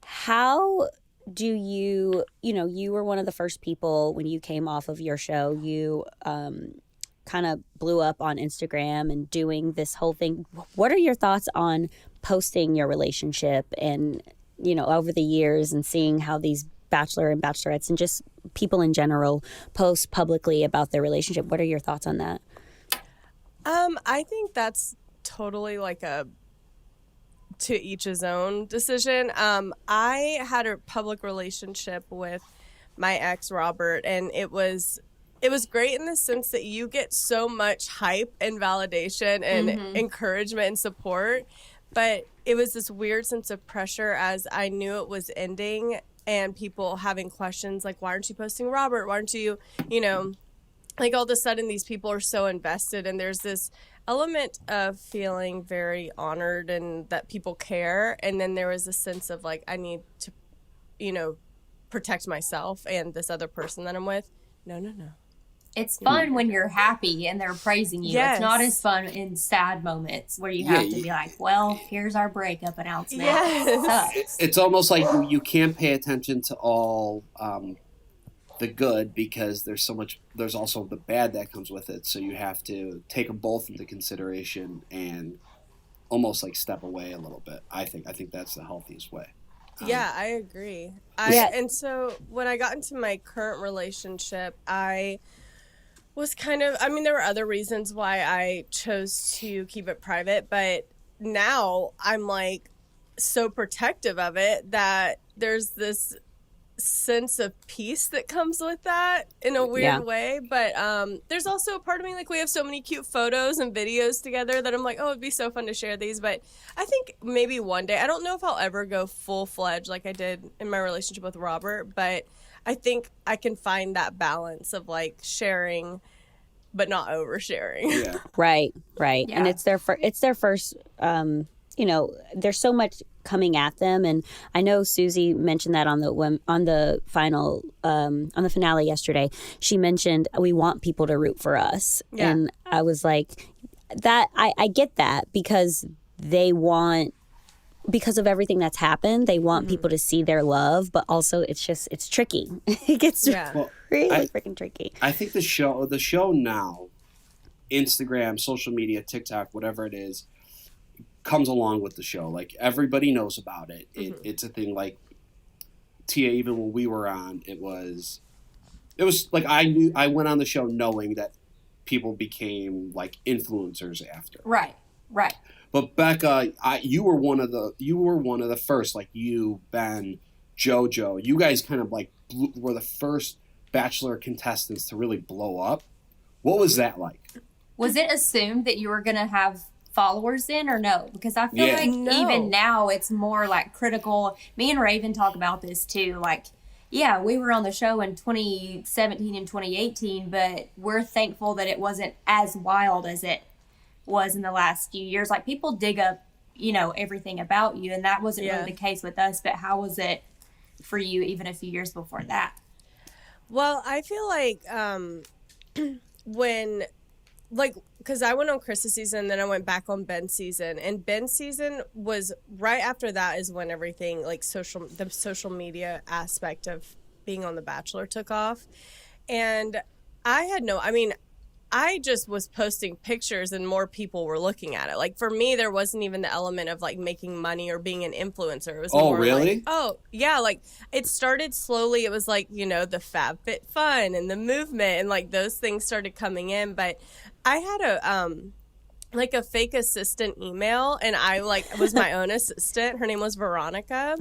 how do you were one of the first people when you came off of your show, you kind of blew up on Instagram and doing this whole thing. What are your thoughts on posting your relationship and, over the years and seeing how these Bachelor and Bachelorettes and just people in general post publicly about their relationship? What are your thoughts on that? I think that's totally like a to each his own decision. I had a public relationship with my ex Robert, and it was great in the sense that you get so much hype and validation and encouragement and support, but it was this weird sense of pressure as I knew it was ending and people having questions like, why aren't you posting Robert? Why aren't you, like all of a sudden these people are so invested, and there's this element of feeling very honored and that people care. And then there was a sense of like, I need to, protect myself and this other person that I'm with. No. It's fun when you're happy and they're praising you. Yes. It's not as fun in sad moments where you have to be like, well, here's our breakup announcement. Yes. Sucks. It's almost like you can't pay attention to all the good because there's also the bad that comes with it. So you have to take them both into consideration and almost like step away a little bit. I think that's the healthiest way. Yeah, I agree. And so when I got into my current relationship, I was there were other reasons why I chose to keep it private, but now I'm like so protective of it that there's this sense of peace that comes with that in a weird way. But there's also a part of me, like, we have so many cute photos and videos together that I'm like, oh, it'd be so fun to share these. But I think maybe one day, I don't know if I'll ever go full-fledged like I did in my relationship with Robert, but I think I can find that balance of like sharing but not oversharing. Yeah. Right. Yeah. And it's their first there's so much coming at them, and I know Susie mentioned that on the finale yesterday. She mentioned we want people to root for us. Yeah. And I was like, that I get that, because they want because of everything that's happened, they want people to see their love, but also it's tricky. It gets really freaking tricky. I think the show now, Instagram, social media, TikTok, whatever it is, comes along with the show. Like, everybody knows about it. It's a thing. Like, Tia, even when we were on, it was like I went on the show knowing that people became like influencers after. Right. But Becca, you were one of the first, like you, Ben, JoJo. You guys kind of like were the first Bachelor contestants to really blow up. What was that like? Was it assumed that you were going to have followers then or no? Because I feel like even now it's more like critical. Me and Raven talk about this too. Like, yeah, we were on the show in 2017 and 2018, but we're thankful that it wasn't as wild as it was in the last few years. Like, people dig up, everything about you, and that wasn't really the case with us. But how was it for you even a few years before that? Well, I feel like because I went on Chris's season, then I went back on Ben's season, and Ben's season was right after that is when everything like the social media aspect of being on The Bachelor took off, and I just was posting pictures and more people were looking at it. Like, for me, there wasn't even the element of like making money or being an influencer. It was more really? Like, like it started slowly. It was like, the FabFitFun and the movement and like those things started coming in. But I had a fake assistant email, and I was my own assistant. Her name was Veronica.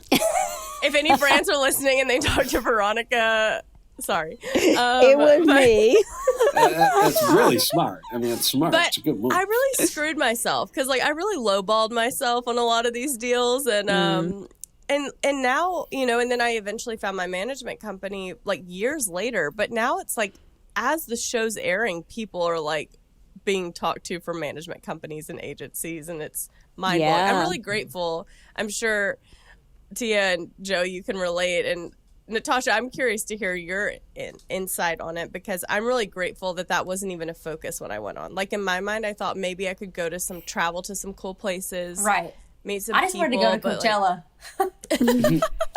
If any brands are listening and they talk to Veronica, sorry. It was me. That's really smart. I mean, it's smart. But it's a good move. I really screwed myself because I really lowballed myself on a lot of these deals, and and now and then I eventually found my management company like years later. But now it's like, as the show's airing, people are like being talked to from management companies and agencies, and it's mind-blowing. I'm really grateful. I'm sure Tia and Joe, you can relate, and Natasha, I'm curious to hear your insight on it, because I'm really grateful that wasn't even a focus when I went on. Like, in my mind, I thought maybe I could travel to some cool places. Right. Meet some I just wanted to go to Coachella.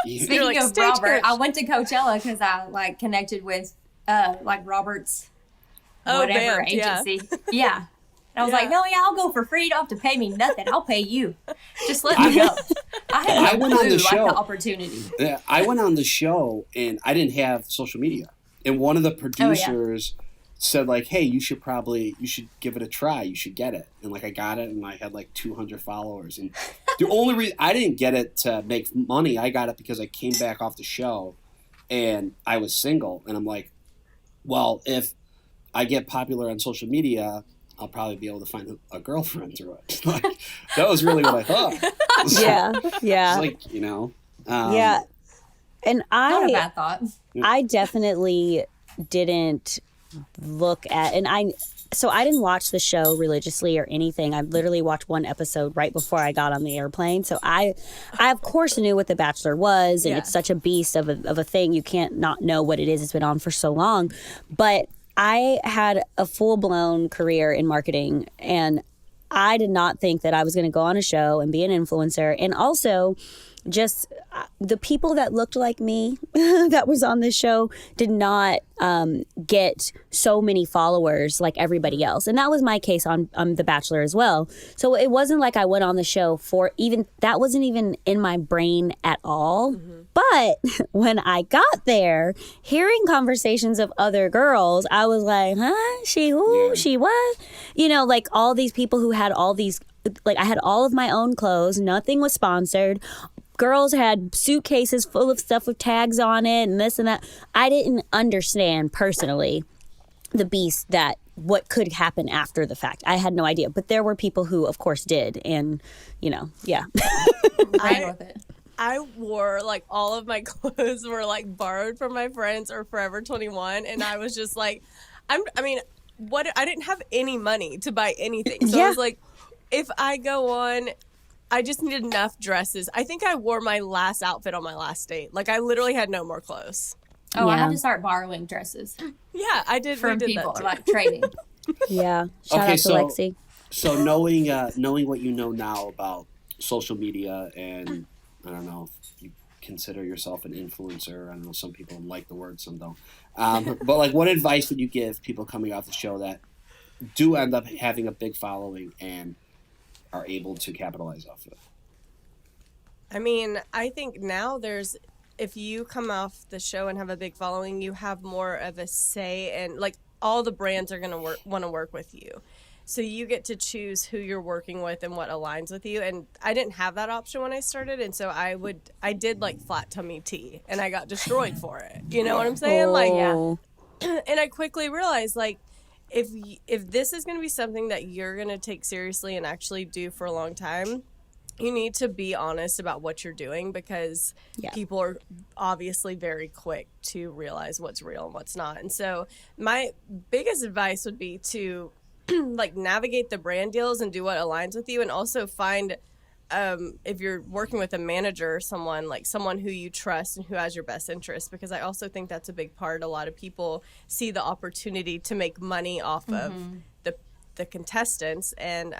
Speaking of Robert, I went to Coachella because I connected with Robert's whatever agency. Yeah. And I was like, no, I'll go for free. You don't have to pay me nothing. I'll pay you. Just let me go. I went on the show. The opportunity. Yeah, I went on the show, and I didn't have social media. And one of the producers said, like, hey, you should give it a try. You should get it. And, I got it, and I had, 200 followers. And the only reason I didn't get it to make money, I got it because I came back off the show, and I was single. And I'm like, well, if I get popular on social media, I'll probably be able to find a girlfriend through it. That was really what I thought. Yeah. It's yeah. And not a bad thought. I definitely didn't look at, so I didn't watch the show religiously or anything. I literally watched one episode right before I got on the airplane. So I of course knew what The Bachelor was, and it's such a beast of a thing. You can't not know what it is. It's been on for so long. But I had a full-blown career in marketing, and I did not think that I was going to go on a show and be an influencer. And also, just the people that looked like me that was on this show did not get so many followers like everybody else. And that was my case on The Bachelor as well. So it wasn't like I went on the show that wasn't even in my brain at all. Mm-hmm. But when I got there, hearing conversations of other girls, I was like, huh? She who? Yeah. She what? All these people who had all these, I had all of my own clothes. Nothing was sponsored. Girls had suitcases full of stuff with tags on it and this and that. I didn't understand personally the beast that what could happen after the fact. I had no idea. But there were people who, of course, did. And, I wore, all of my clothes were, borrowed from my friends or Forever 21. And I was just like, I didn't have any money to buy anything. So I was like, if I go on, I just needed enough dresses. I think I wore my last outfit on my last date. I literally had no more clothes. Oh, I had to start borrowing dresses. Yeah, I did. From people, trading. Yeah. Shout out to Lexi. So knowing what you know now about social media, and I don't know if you consider yourself an influencer. I don't know, some people like the word, some don't. But like, what advice would you give people coming off the show that do end up having a big following and are able to capitalize off of it? I mean, I think now if you come off the show and have a big following, you have more of a say, and like all the brands are going to want to work with you. So you get to choose who you're working with and what aligns with you. And I didn't have that option when I started. And so I did like flat tummy tea, and I got destroyed for it. You know what I'm saying? Like, yeah. And I quickly realized, like, if this is going to be something that you're going to take seriously and actually do for a long time, you need to be honest about what you're doing, because people are obviously very quick to realize what's real and what's not. And so my biggest advice would be to like navigate the brand deals and do what aligns with you, and also find if you're working with a manager or someone who you trust and who has your best interest, because I also think that's a big part. A lot of people see the opportunity to make money off of the contestants, and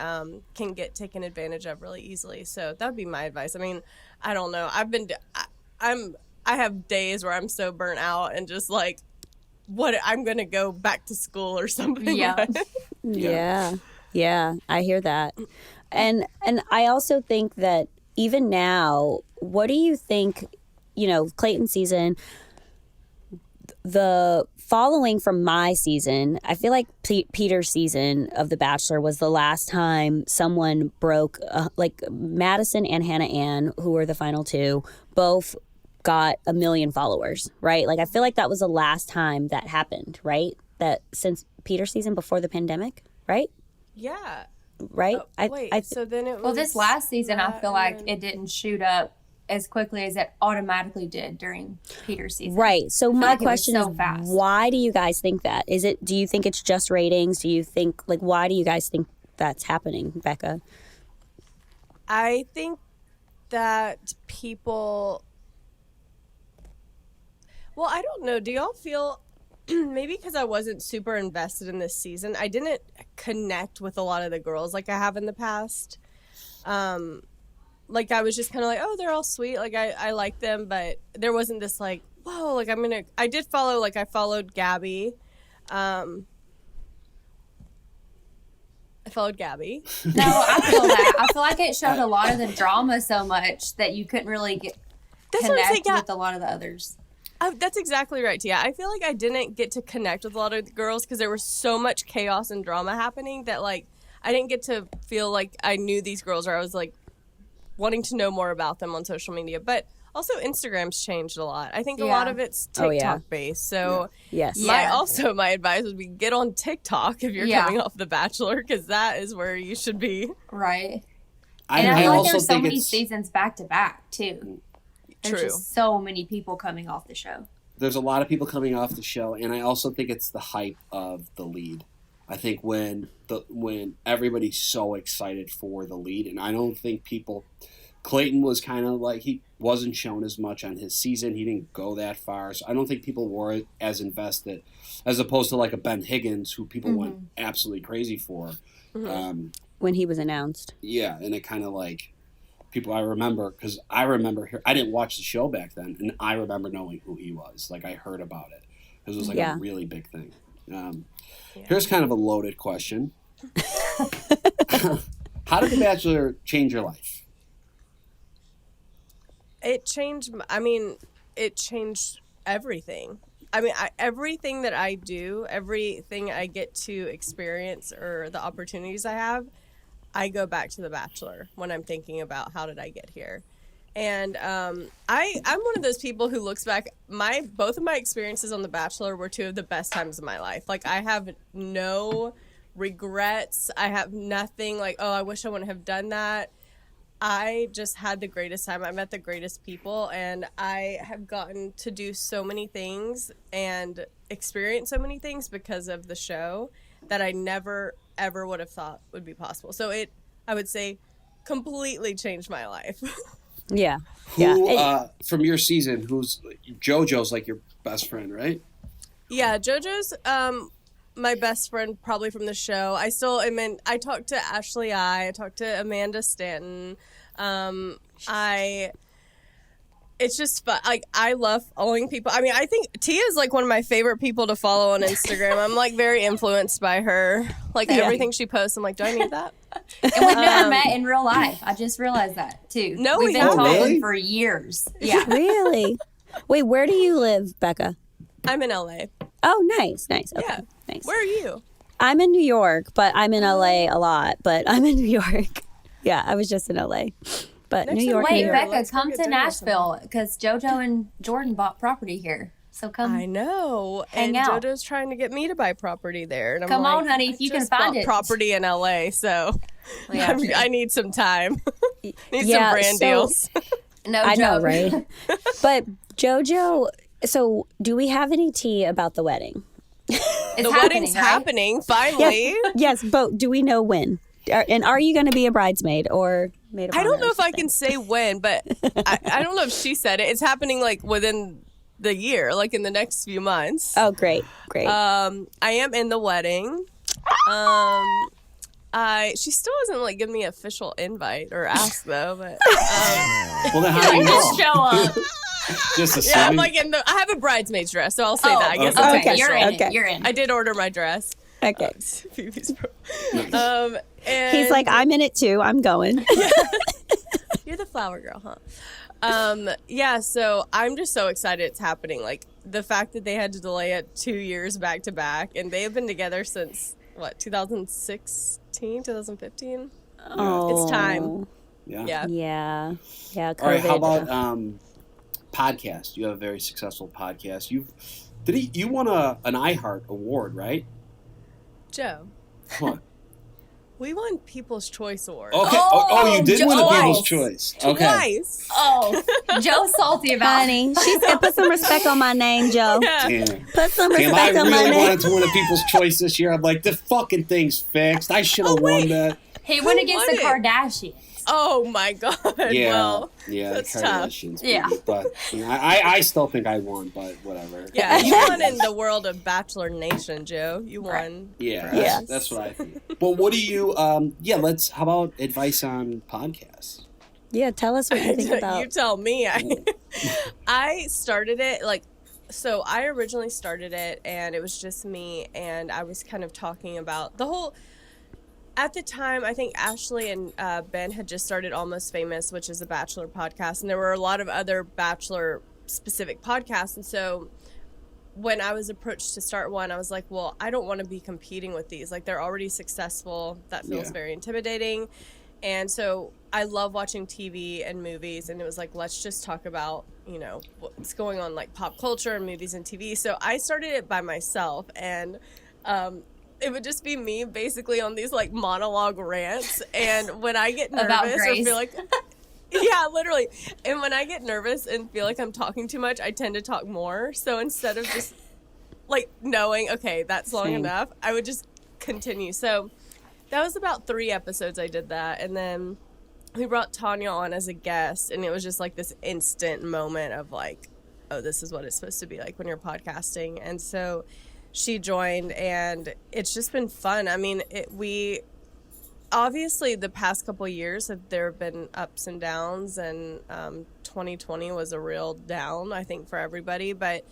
can get taken advantage of really easily. So that would be my advice. I mean, I don't know. I have days where I'm so burnt out and just like, I'm going to go back to school or something. Yeah, I hear that. And I also think that even now, what do you think, Clayton season, the following from my season, I feel like Peter's season of The Bachelor was the last time someone broke, like Madison and Hannah Ann, who were the final two, both got 1 million followers, right? Like, I feel like that was the last time that happened, right? That since Peter's season before the pandemic, right? Yeah. Right? So then it was... Well, this last season, I feel like it didn't shoot up as quickly as it automatically did during Peter's season. Right. So my question is, fast. Why do you guys think that? Do you think it's just ratings? Do you think, like, why do you guys think that's happening, Becca? I think that people... Well, I don't know. Do y'all feel... Maybe because I wasn't super invested in this season, I didn't connect with a lot of the girls like I have in the past. Like, I was just kind of like, oh, they're all sweet. Like, I like them, but there wasn't this, like, whoa, like, I did follow, like, I followed Gabby. I followed Gabby. No, I feel that. I feel like it showed a lot of the drama so much that you couldn't really connect with a lot of the others. That's exactly right, Tia. I feel like I didn't get to connect with a lot of the girls because there was so much chaos and drama happening that, like, I didn't get to feel like I knew these girls, or I was, like, wanting to know more about them on social media. But also Instagram's changed a lot. I think a lot of it's TikTok based. So my advice would be get on TikTok if you're coming off The Bachelor, because that is where you should be. Right. And I feel like there's so many seasons back to back too. There's just so many people coming off the show. There's a lot of people coming off the show, and I also think it's the hype of the lead. I think when everybody's so excited for the lead, and I don't think Clayton was kind of like, he wasn't shown as much on his season. He didn't go that far, so I don't think people were as invested as opposed to like a Ben Higgins, who people went absolutely crazy for when he was announced. Yeah, and it kind of like people I remember I didn't watch the show back then, and I remember knowing who he was. Like, I heard about it because it was like a really big thing. Here's kind of a loaded question. How did The Bachelor change your life? It changed everything. I mean, everything that I do, everything I get to experience, or the opportunities I have, I go back to The Bachelor when I'm thinking about how did I get here. And I'm one of those people who looks back. Both of my experiences on The Bachelor were two of the best times of my life. Like, I have no regrets. I have nothing like, oh, I wish I wouldn't have done that. I just had the greatest time. I met the greatest people, and I have gotten to do so many things and experience so many things because of the show that I never, ever would have thought would be possible. So I would say, completely changed my life. Yeah. Who, from your season, JoJo's like your best friend, right? Yeah, JoJo's my best friend probably from the show. I talked to Ashley I talked to Amanda Stanton. It's just fun. Like, I love following people. I mean, I think Tia is like one of my favorite people to follow on Instagram. I'm like very influenced by her. Like everything she posts, I'm like, do I need that? And we've never met in real life. I just realized that too. No, we've we been haven't. talking Really? for years. Yeah. Really? Wait, where do you live, Becca? I'm in LA. Oh, nice. Okay. Yeah. Nice. Where are you? I'm in New York, but I'm in LA a lot, but I'm in New York. Yeah, I was just in LA. But Next New time- York, Wait, New York. Becca, Let's go come get to dinner or Nashville because JoJo and Jordan bought property here. So come. I know. Hang and out. JoJo's trying to get me to buy property there. And I'm Come like, on, honey, if I you can just find bought it. property in LA, so Yeah, true. I need some time. Need Yeah, some brand so- deals. No I know, joke. right? But JoJo, so do we have any tea about the wedding? It's The happening, wedding's right? happening, finally. Yes, but do we know when? And are you going to be a bridesmaid or maid of I honor don't know or if I something? can say when, but I don't know if she said it. It's happening like within the year, like in the next few months. Oh, great. I am in the wedding. She still hasn't like given me an official invite or asked though, but Well, then how do you know? Just show up. Just yeah, I'm assuming. like I have a bridesmaid's dress, so I'll say that. I guess okay. it's Okay, official. You're in Okay. it. You're in. I did order my dress. Okay. Phoebe's and He's like, I'm in it too. I'm going. You're the flower girl, huh? Yeah, so I'm just so excited it's happening. Like, the fact that they had to delay it 2 years back to back, and they have been together since, 2016, 2015? Oh, It's time. Yeah. Yeah. Yeah. Yeah. COVID. All right. How about podcast? You have a very successful podcast. You won an iHeart award, right? Joe, What? we won People's Choice Award. Okay. Oh, you did win the twice. People's Choice. Okay. Twice. Oh, Joe's salty about it. Honey, she said, put some respect on my name, Joe. Yeah. Damn. Put some Damn, I respect on my really name. wanted to win a People's Choice this year. I'm like, the fucking thing's fixed. I should have won that. He went against the won it? Kardashians. Oh, my God. Yeah. Well, Yeah, that's the tough. Kardashians. Yeah. But I still think I won, but whatever. yeah, you won in the world of Bachelor Nation, Joe. You won. Yeah, Yes. that's what I think. But what do you, how about advice on podcasts? Yeah, tell us what you think You about. tell me. I started it so I originally started it and it was just me and I was kind of talking about the whole. At the time, I think Ashley and Ben had just started Almost Famous, which is a Bachelor podcast, and there were a lot of other Bachelor-specific podcasts. And so when I was approached to start one, I was like, well, I don't want to be competing with these. Like, they're already successful. That feels Yeah. very intimidating. And so I love watching TV and movies, and it was like, let's just talk about, what's going on, like, pop culture and movies and TV. So I started it by myself, and it would just be me basically on these like monologue rants. And when I get About nervous or Grace. feel like, yeah, literally. And when I get nervous and feel like I'm talking too much, I tend to talk more. So instead of just like knowing, okay, that's long Same. enough, I would just continue. So that was about 3 episodes I did that. And then we brought Tanya on as a guest, and it was just like this instant moment of like, oh, this is what it's supposed to be like when you're podcasting. And so she joined, and it's just been fun. I mean, we obviously the past couple of years there have been ups and downs, and 2020 was a real down, I think, for everybody. But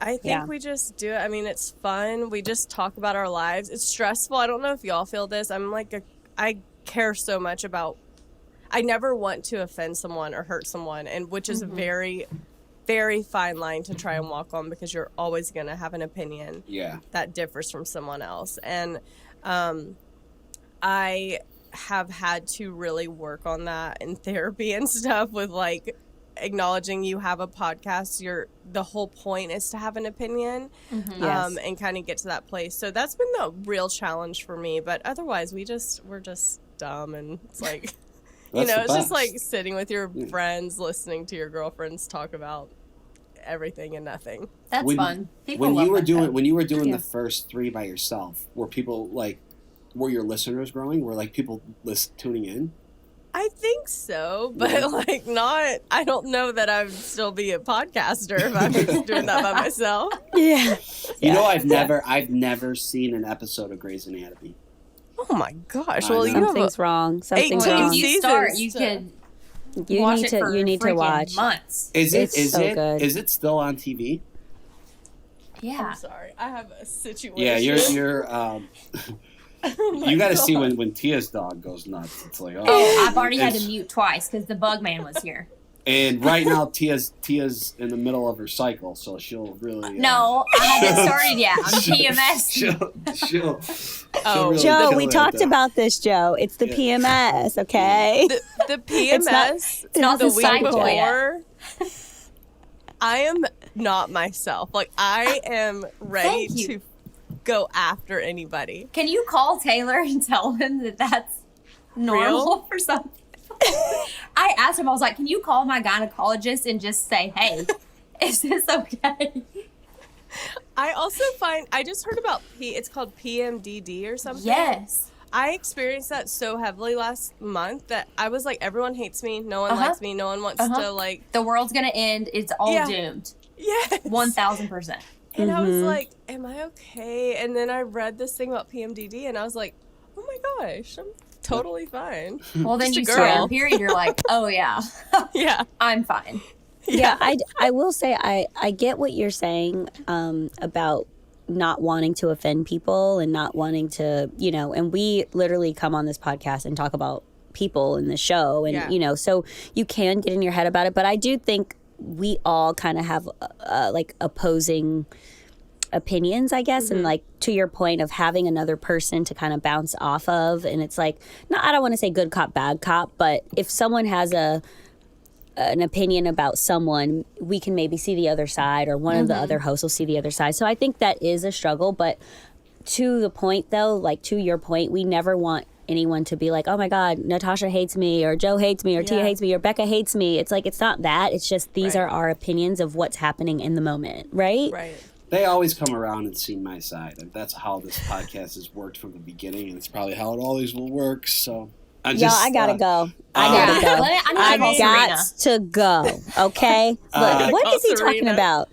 I think we just do it. I mean, it's fun. We just talk about our lives. It's stressful. I don't know if y'all feel this. I care so much about. I never want to offend someone or hurt someone, and which is a very, very fine line to try and walk on, because you're always going to have an opinion that differs from someone else. And I have had to really work on that in therapy and stuff, with like acknowledging you have a podcast. The whole point is to have an opinion, Yes. and kind of get to that place. So that's been the real challenge for me. But otherwise, we're just dumb, and it's like. That's the It's just best. like sitting with your friends, listening to your girlfriends talk about everything and nothing. That's fun. People When love you were that doing stuff. when you were doing Yeah. the first 3 by yourself, were people like, were your listeners growing? Were like people tuning in? I think so, but like not. I don't know that I would still be a podcaster if I'm just doing that by myself. Yeah. You know, I've never seen an episode of Grey's Anatomy. Oh my gosh! I Well, know. you have Something's wrong. Something's 18 wrong. If you start, you seasons could You watch need it to for you need to freaking watch. months. Is It's so good. is it still on TV? Yeah. I'm sorry. I have a situation. Yeah, you're Oh my you got to see God. when Tia's dog goes nuts. It's like, Oh, I've already had to it's- mute twice because the bug man was here. And right now, Tia's in the middle of her cycle, so she'll really. No, I haven't started yet. I'm PMS. She'll Oh, really Joe, kill we it at talked that. about this, Joe. It's the PMS, okay? The PMS It's not the the week cycle before. I am not myself. Like I am ready Thank you. to go after anybody. Can you call Taylor and tell him that that's normal Real? for some people? I asked him, I was like, can you call my gynecologist and just say, hey, is this okay? I also find I just heard about it's called PMDD or something. Yes. I experienced that so heavily last month that I was like, everyone hates me, no one Uh-huh. likes me, no one wants to like. The world's going to end. It's all Yeah. doomed. Yes. 1,000%. And I was like, am I okay? And then I read this thing about PMDD and I was like, oh my gosh, I'm totally fine. Well, then Just a you start girl. your period, you're like, oh, yeah, Yeah. I'm fine. Yeah, I will say I get what you're saying about not wanting to offend people and not wanting to, and we literally come on this podcast and talk about people in the show and, Yeah. so you can get in your head about it. But I do think we all kind of have like opposing opinions, I guess. And like to your point of having another person to kind of bounce off of. And it's like, I don't want to say good cop, bad cop, but if someone has an opinion about someone, we can maybe see the other side, or one of the other hosts will see the other side. So I think that is a struggle. But to the point though, like to your point, we never want anyone to be like, oh my God, Natasha hates me, or Joe hates me, or Tia hates me, or Becca hates me. It's like, it's not that. It's just these are our opinions of what's happening in the moment, right? Right. They always come around and see my side. And that's how this podcast has worked from the beginning, and it's probably how it always will work. So I Gotta go. I Yeah. gotta go. I need to I call got to go. Okay. Look, what is he talking Serena. about?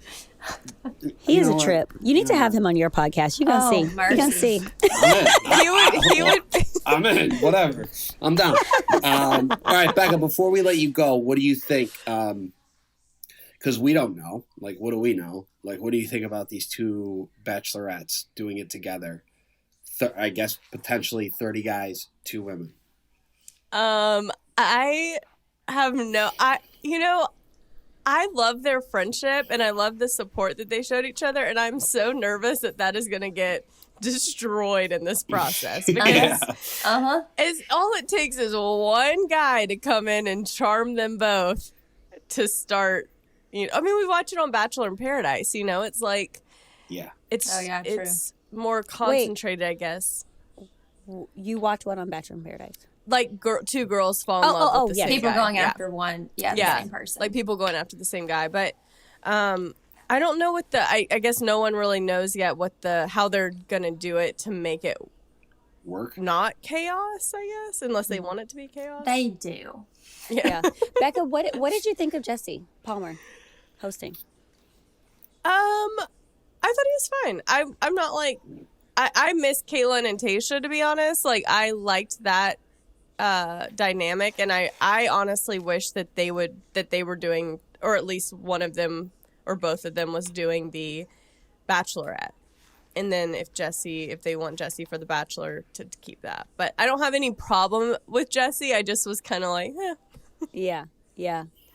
He You is know a what? trip. You need to have him on your podcast. You're gonna see. You're gonna mercy. see. He would. I'm in. Whatever. I'm down. All right, Becca, before we let you go, what do you think? Because we don't know. Like, what do we know? Like, what do you think about these two bachelorettes doing it together? I guess potentially 30 guys, 2 women. I have I love their friendship and I love the support that they showed each other, and I'm so nervous that is going to get destroyed in this process because Yeah. all it takes is one guy to come in and charm them both to start. We watch it on Bachelor in Paradise. It's like Yeah. it's Oh, yeah, true. it's more concentrated, I guess. You watch what on Bachelor in Paradise? Like two girls fall in love with the yes. same People guy. going Yeah. after one, the same person. Like people going after the same guy. But I don't know what I guess no one really knows yet how they're gonna do it to make it Work. not chaos, I guess, unless they want it to be chaos. They do. Yeah. Becca, what did you think of Jesse Palmer hosting? I thought he was fine. I'm not like I miss Caitlin and Tasha, to be honest. Like I liked that dynamic, and I honestly wish that they were doing, or at least one of them or both of them was doing the Bachelorette. And then if they want Jesse for the Bachelor, to keep that. But I don't have any problem with Jesse. I just was kind of like, Yeah.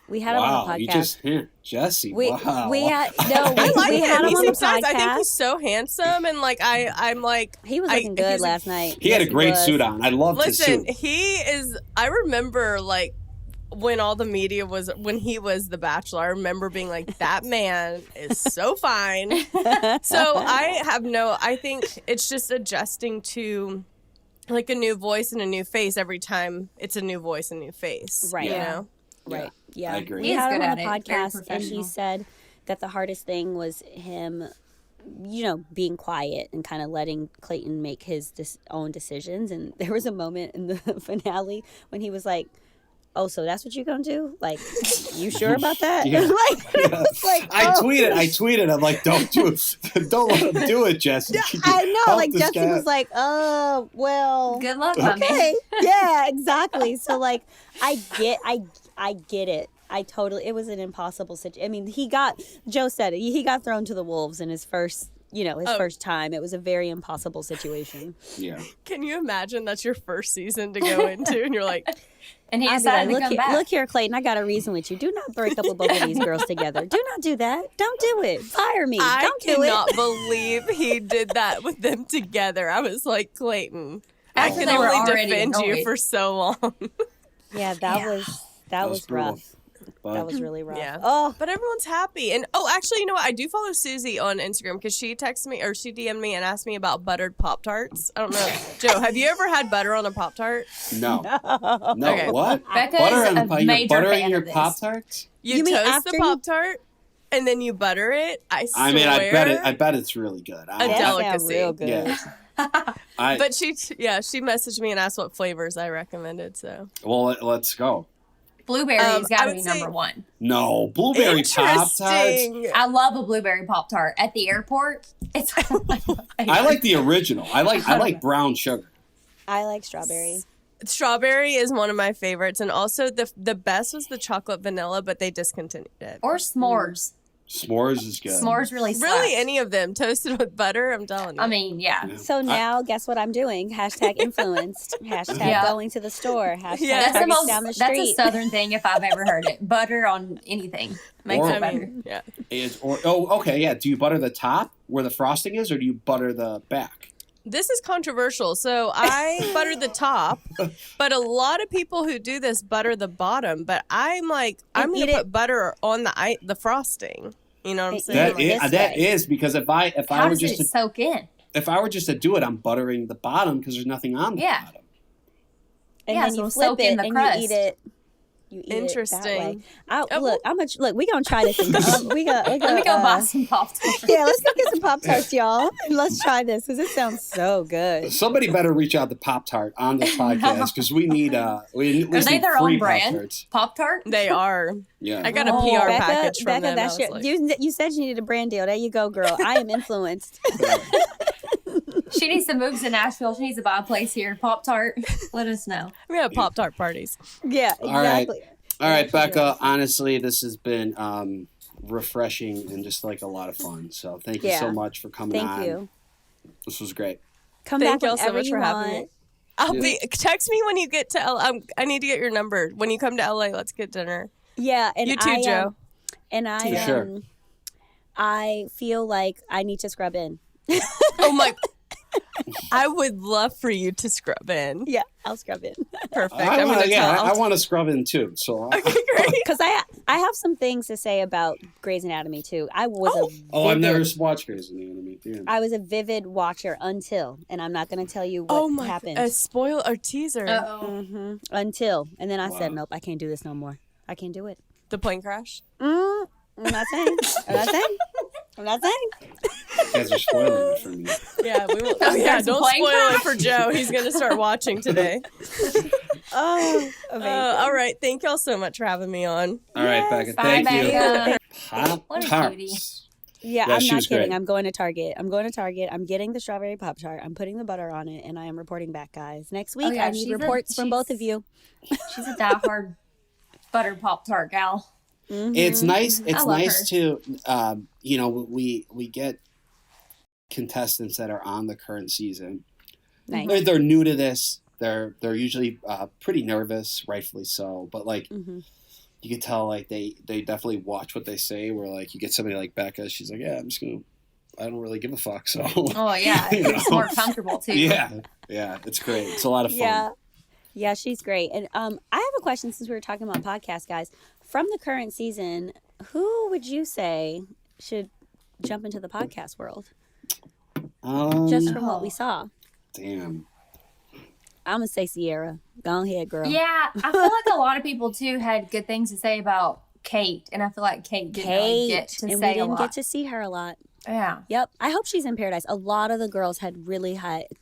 We had him on the podcast. You just Jesse. we wow. had I we had him He on the seems nice. I think podcast. he's so handsome, and like I'm like He was looking good he's- last night. He had a Yes, great was. suit on. I loved his Listen, suit. he is. I remember like when all the media when he was the Bachelor. I remember being like, that man is so fine. So I think it's just adjusting to like a new voice and a new face every time it's a new voice and new face. Right. You Yeah. know? Right. Yeah. I agree. We He is had him good on at the it. Very podcast, and he professional. said that the hardest thing was him, being quiet and kind of letting Clayton make his own decisions. And there was a moment in the finale when he was like, "Oh, so that's what you're gonna do? Like, you sure about that?" Yeah. It was like, I oh. tweeted. I'm like, don't let him do it, Jesse. I know, Help like this Justin guy. was like, "Oh, well, Good luck, my man. okay, yeah, exactly." So like, I I get it. It was an impossible situation. I mean, Joe said it. He got thrown to the wolves in his first, first time. It was a very impossible situation. Yeah. Can you imagine that's your first season to go into and you're like, And he I'll be decided like, to come back. look here, Clayton, I got a reason with you. Do not break up with both of these girls together. Do not do that. Don't do it. Fire me. I Don't do it. cannot believe he did that with them together. I was like, Clayton, I After can they were only already defend you annoyed. for so long. Yeah, that was brutal. rough. But That was really rough. Yeah. Oh, But everyone's happy. And actually, you know what? I do follow Susie on Instagram because she texted me or she DM'd me and asked me about buttered Pop-Tarts. I don't know. Joe, have you ever had butter on a Pop-Tart? no. No, Okay. what? Becca Butter is on a the pie. You're major buttering fan your of this. Pop-Tarts? You You mean toast after the you- Pop-Tart and then you butter it. I swear. I mean, I bet it's really good. A that sounds delicacy. real good. Yeah. But she messaged me and asked what flavors I recommended. So Well, let's go. Blueberry's got I to would be say- number one. No, blueberry Pop-Tarts. interesting. I love a blueberry Pop-Tart. At the airport, it's one of my favorites. I like the original. I like brown sugar. I like strawberry. Strawberry is one of my favorites, and also the best was the chocolate vanilla, but they discontinued it. Or s'mores. S'mores is good. S'mores really slaps. Really, any of them toasted with butter. I'm telling you. I mean, yeah. Yeah. So now, guess what I'm doing? Hashtag influenced. Hashtag Yeah. going to the store. Hashtag Yeah. That's Target down the that's a street. southern thing if I've ever heard it. Butter on anything makes Or- it I better. mean, yeah. Okay, yeah. Do you butter the top where the frosting is, or do you butter the back? This is controversial. So I butter the top, but a lot of people who do this butter the bottom. But I'm like, I'm And going eat to it- put butter on the frosting. You know what I'm And eat saying? it like That this is because if I How were does just it soak in? if I were just to do it, I'm buttering the bottom because there's nothing on the Yeah. bottom. And Yeah, then so you it'll flip soak it in the and crust. you eat it. You eat Interesting. it that way. Oh, Look, we gonna try this. Let me go buy some Pop-Tarts. Yeah, let's go get some Pop-Tarts, y'all. And let's try this because it sounds so good. Somebody better reach out to Pop-Tart on this podcast because we need Are they their free own brand? Pop-Tarts. Pop-Tart? They are. Yeah. I got a Oh. PR Becca, package from them. that's I was like, you said you needed a brand deal. There you go, girl. I am influenced. She needs to move to Nashville. She needs to buy a place here. Pop-Tart. Let us know. we have Pop-Tart parties. Yeah, All right. exactly. All right, Actually, Becca. really. Honestly, this has been refreshing and just like a lot of fun. So thank you so Yeah. much for coming on. Thank you. This was great. Come Thank back y'all so whenever much you for having want. me. I'll be text me when you get to LA. I need to get your number. When you come to LA, let's get dinner. Yeah, and You too, Joe. And I, For sure. I feel like I need to scrub in. Oh my! I would love for you to scrub in. Yeah, I'll scrub in Perfect. I I'm want gonna tell. I want to scrub in too. So Okay, great. because I have some things to say about Grey's Anatomy too. I was I've never watched Grey's Anatomy. Damn. I was a vivid watcher until, and I'm not going to tell you what Oh my! happened. A spoil or teaser. Uh-oh. Until, and then I said, Wow. nope, I can't do this no more. I can't do it. The plane crash. I'm not saying. I'm not saying. I'm not saying. You guys are spoiling it for me. Yeah, we will. Oh yeah, There's a don't plane spoil it crash. for Joe. He's gonna start watching today. Oh, amazing. All right, thank y'all so much for having me on. All right, Becca. Bye, Thank you. Becca. Pop What a Tarts. Yeah, Yeah, I'm she not was kidding. great. I'm going to Target. I'm getting the strawberry Pop-Tart. I'm putting the butter on it, and I am reporting back, guys. Next week, yeah, I need she's a- reports from both of you. She's a diehard butter Pop-Tart gal. It's nice. It's love nice her. to we get contestants that are on the current season. Nice. They're new to this. They're usually pretty nervous, rightfully so. But like Mhm. you can tell, like they definitely watch what they say. Where like you get somebody like Becca, she's like, yeah, I don't really give a fuck. So Oh, yeah. You It's know? more comfortable, too. yeah, it's great. It's a lot of fun. Yeah, she's great. And I have a question since we were talking about podcasts, guys. From the current season, who would you say should jump into the podcast world? Just from what we saw. Damn. I'm going to say Sierra. Go ahead, girl. Yeah, I feel like a lot of people, too, had good things to say about Kate. And I feel like Kate didn't really get to and say we didn't a lot. get to see her a lot. Yeah. Yep. I hope she's in Paradise. A lot of the girls had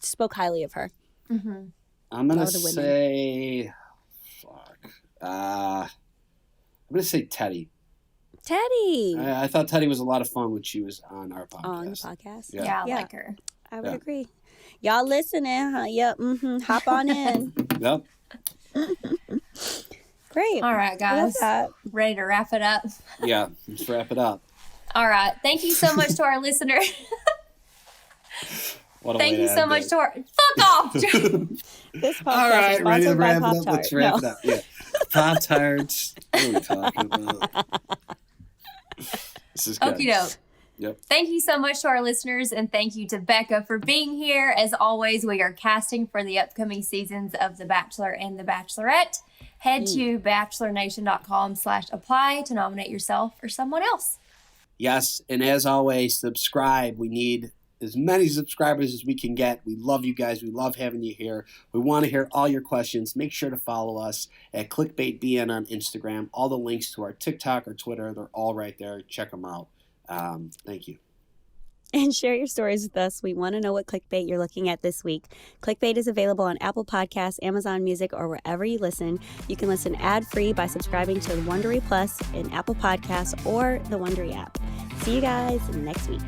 spoke highly of her. Mm-hmm. I'm gonna All the women. say, I'm gonna say Teddy. Teddy I thought Teddy was a lot of fun when she was on our podcast. on the podcast. Yeah. Yeah, I Yeah. like her. I would Yeah. agree. Y'all listening, huh? Yep. Hop on in. Yep. Great. All right, I love guys. that. Ready to wrap it up? Yeah, let's wrap it up. All right. Thank you so much to our listener. What a Thank way you to so end much it. to our. Fuck off. This podcast All right, is ready to sponsored by wrap it up? Pop-Tart. Let's wrap No. it up. Yeah. Pop-Tarts. What are we talking about? This is good. Okie doke. Yep. Thank you so much to our listeners, and thank you to Becca for being here. As always, we are casting for the upcoming seasons of The Bachelor and The Bachelorette. Head to bachelornation.com/apply to nominate yourself or someone else. Yes, and as always, subscribe. We need as many subscribers as we can get. We love you guys. We love having you here. We want to hear all your questions. Make sure to follow us at ClickbaitBN on Instagram. All the links to our TikTok or Twitter, they're all right there. Check them out. Thank you. And share your stories with us. We want to know what clickbait you're looking at this week. Clickbait is available on Apple Podcasts, Amazon Music, or wherever you listen. You can listen ad-free by subscribing to Wondery Plus in Apple Podcasts or the Wondery app. See you guys next week.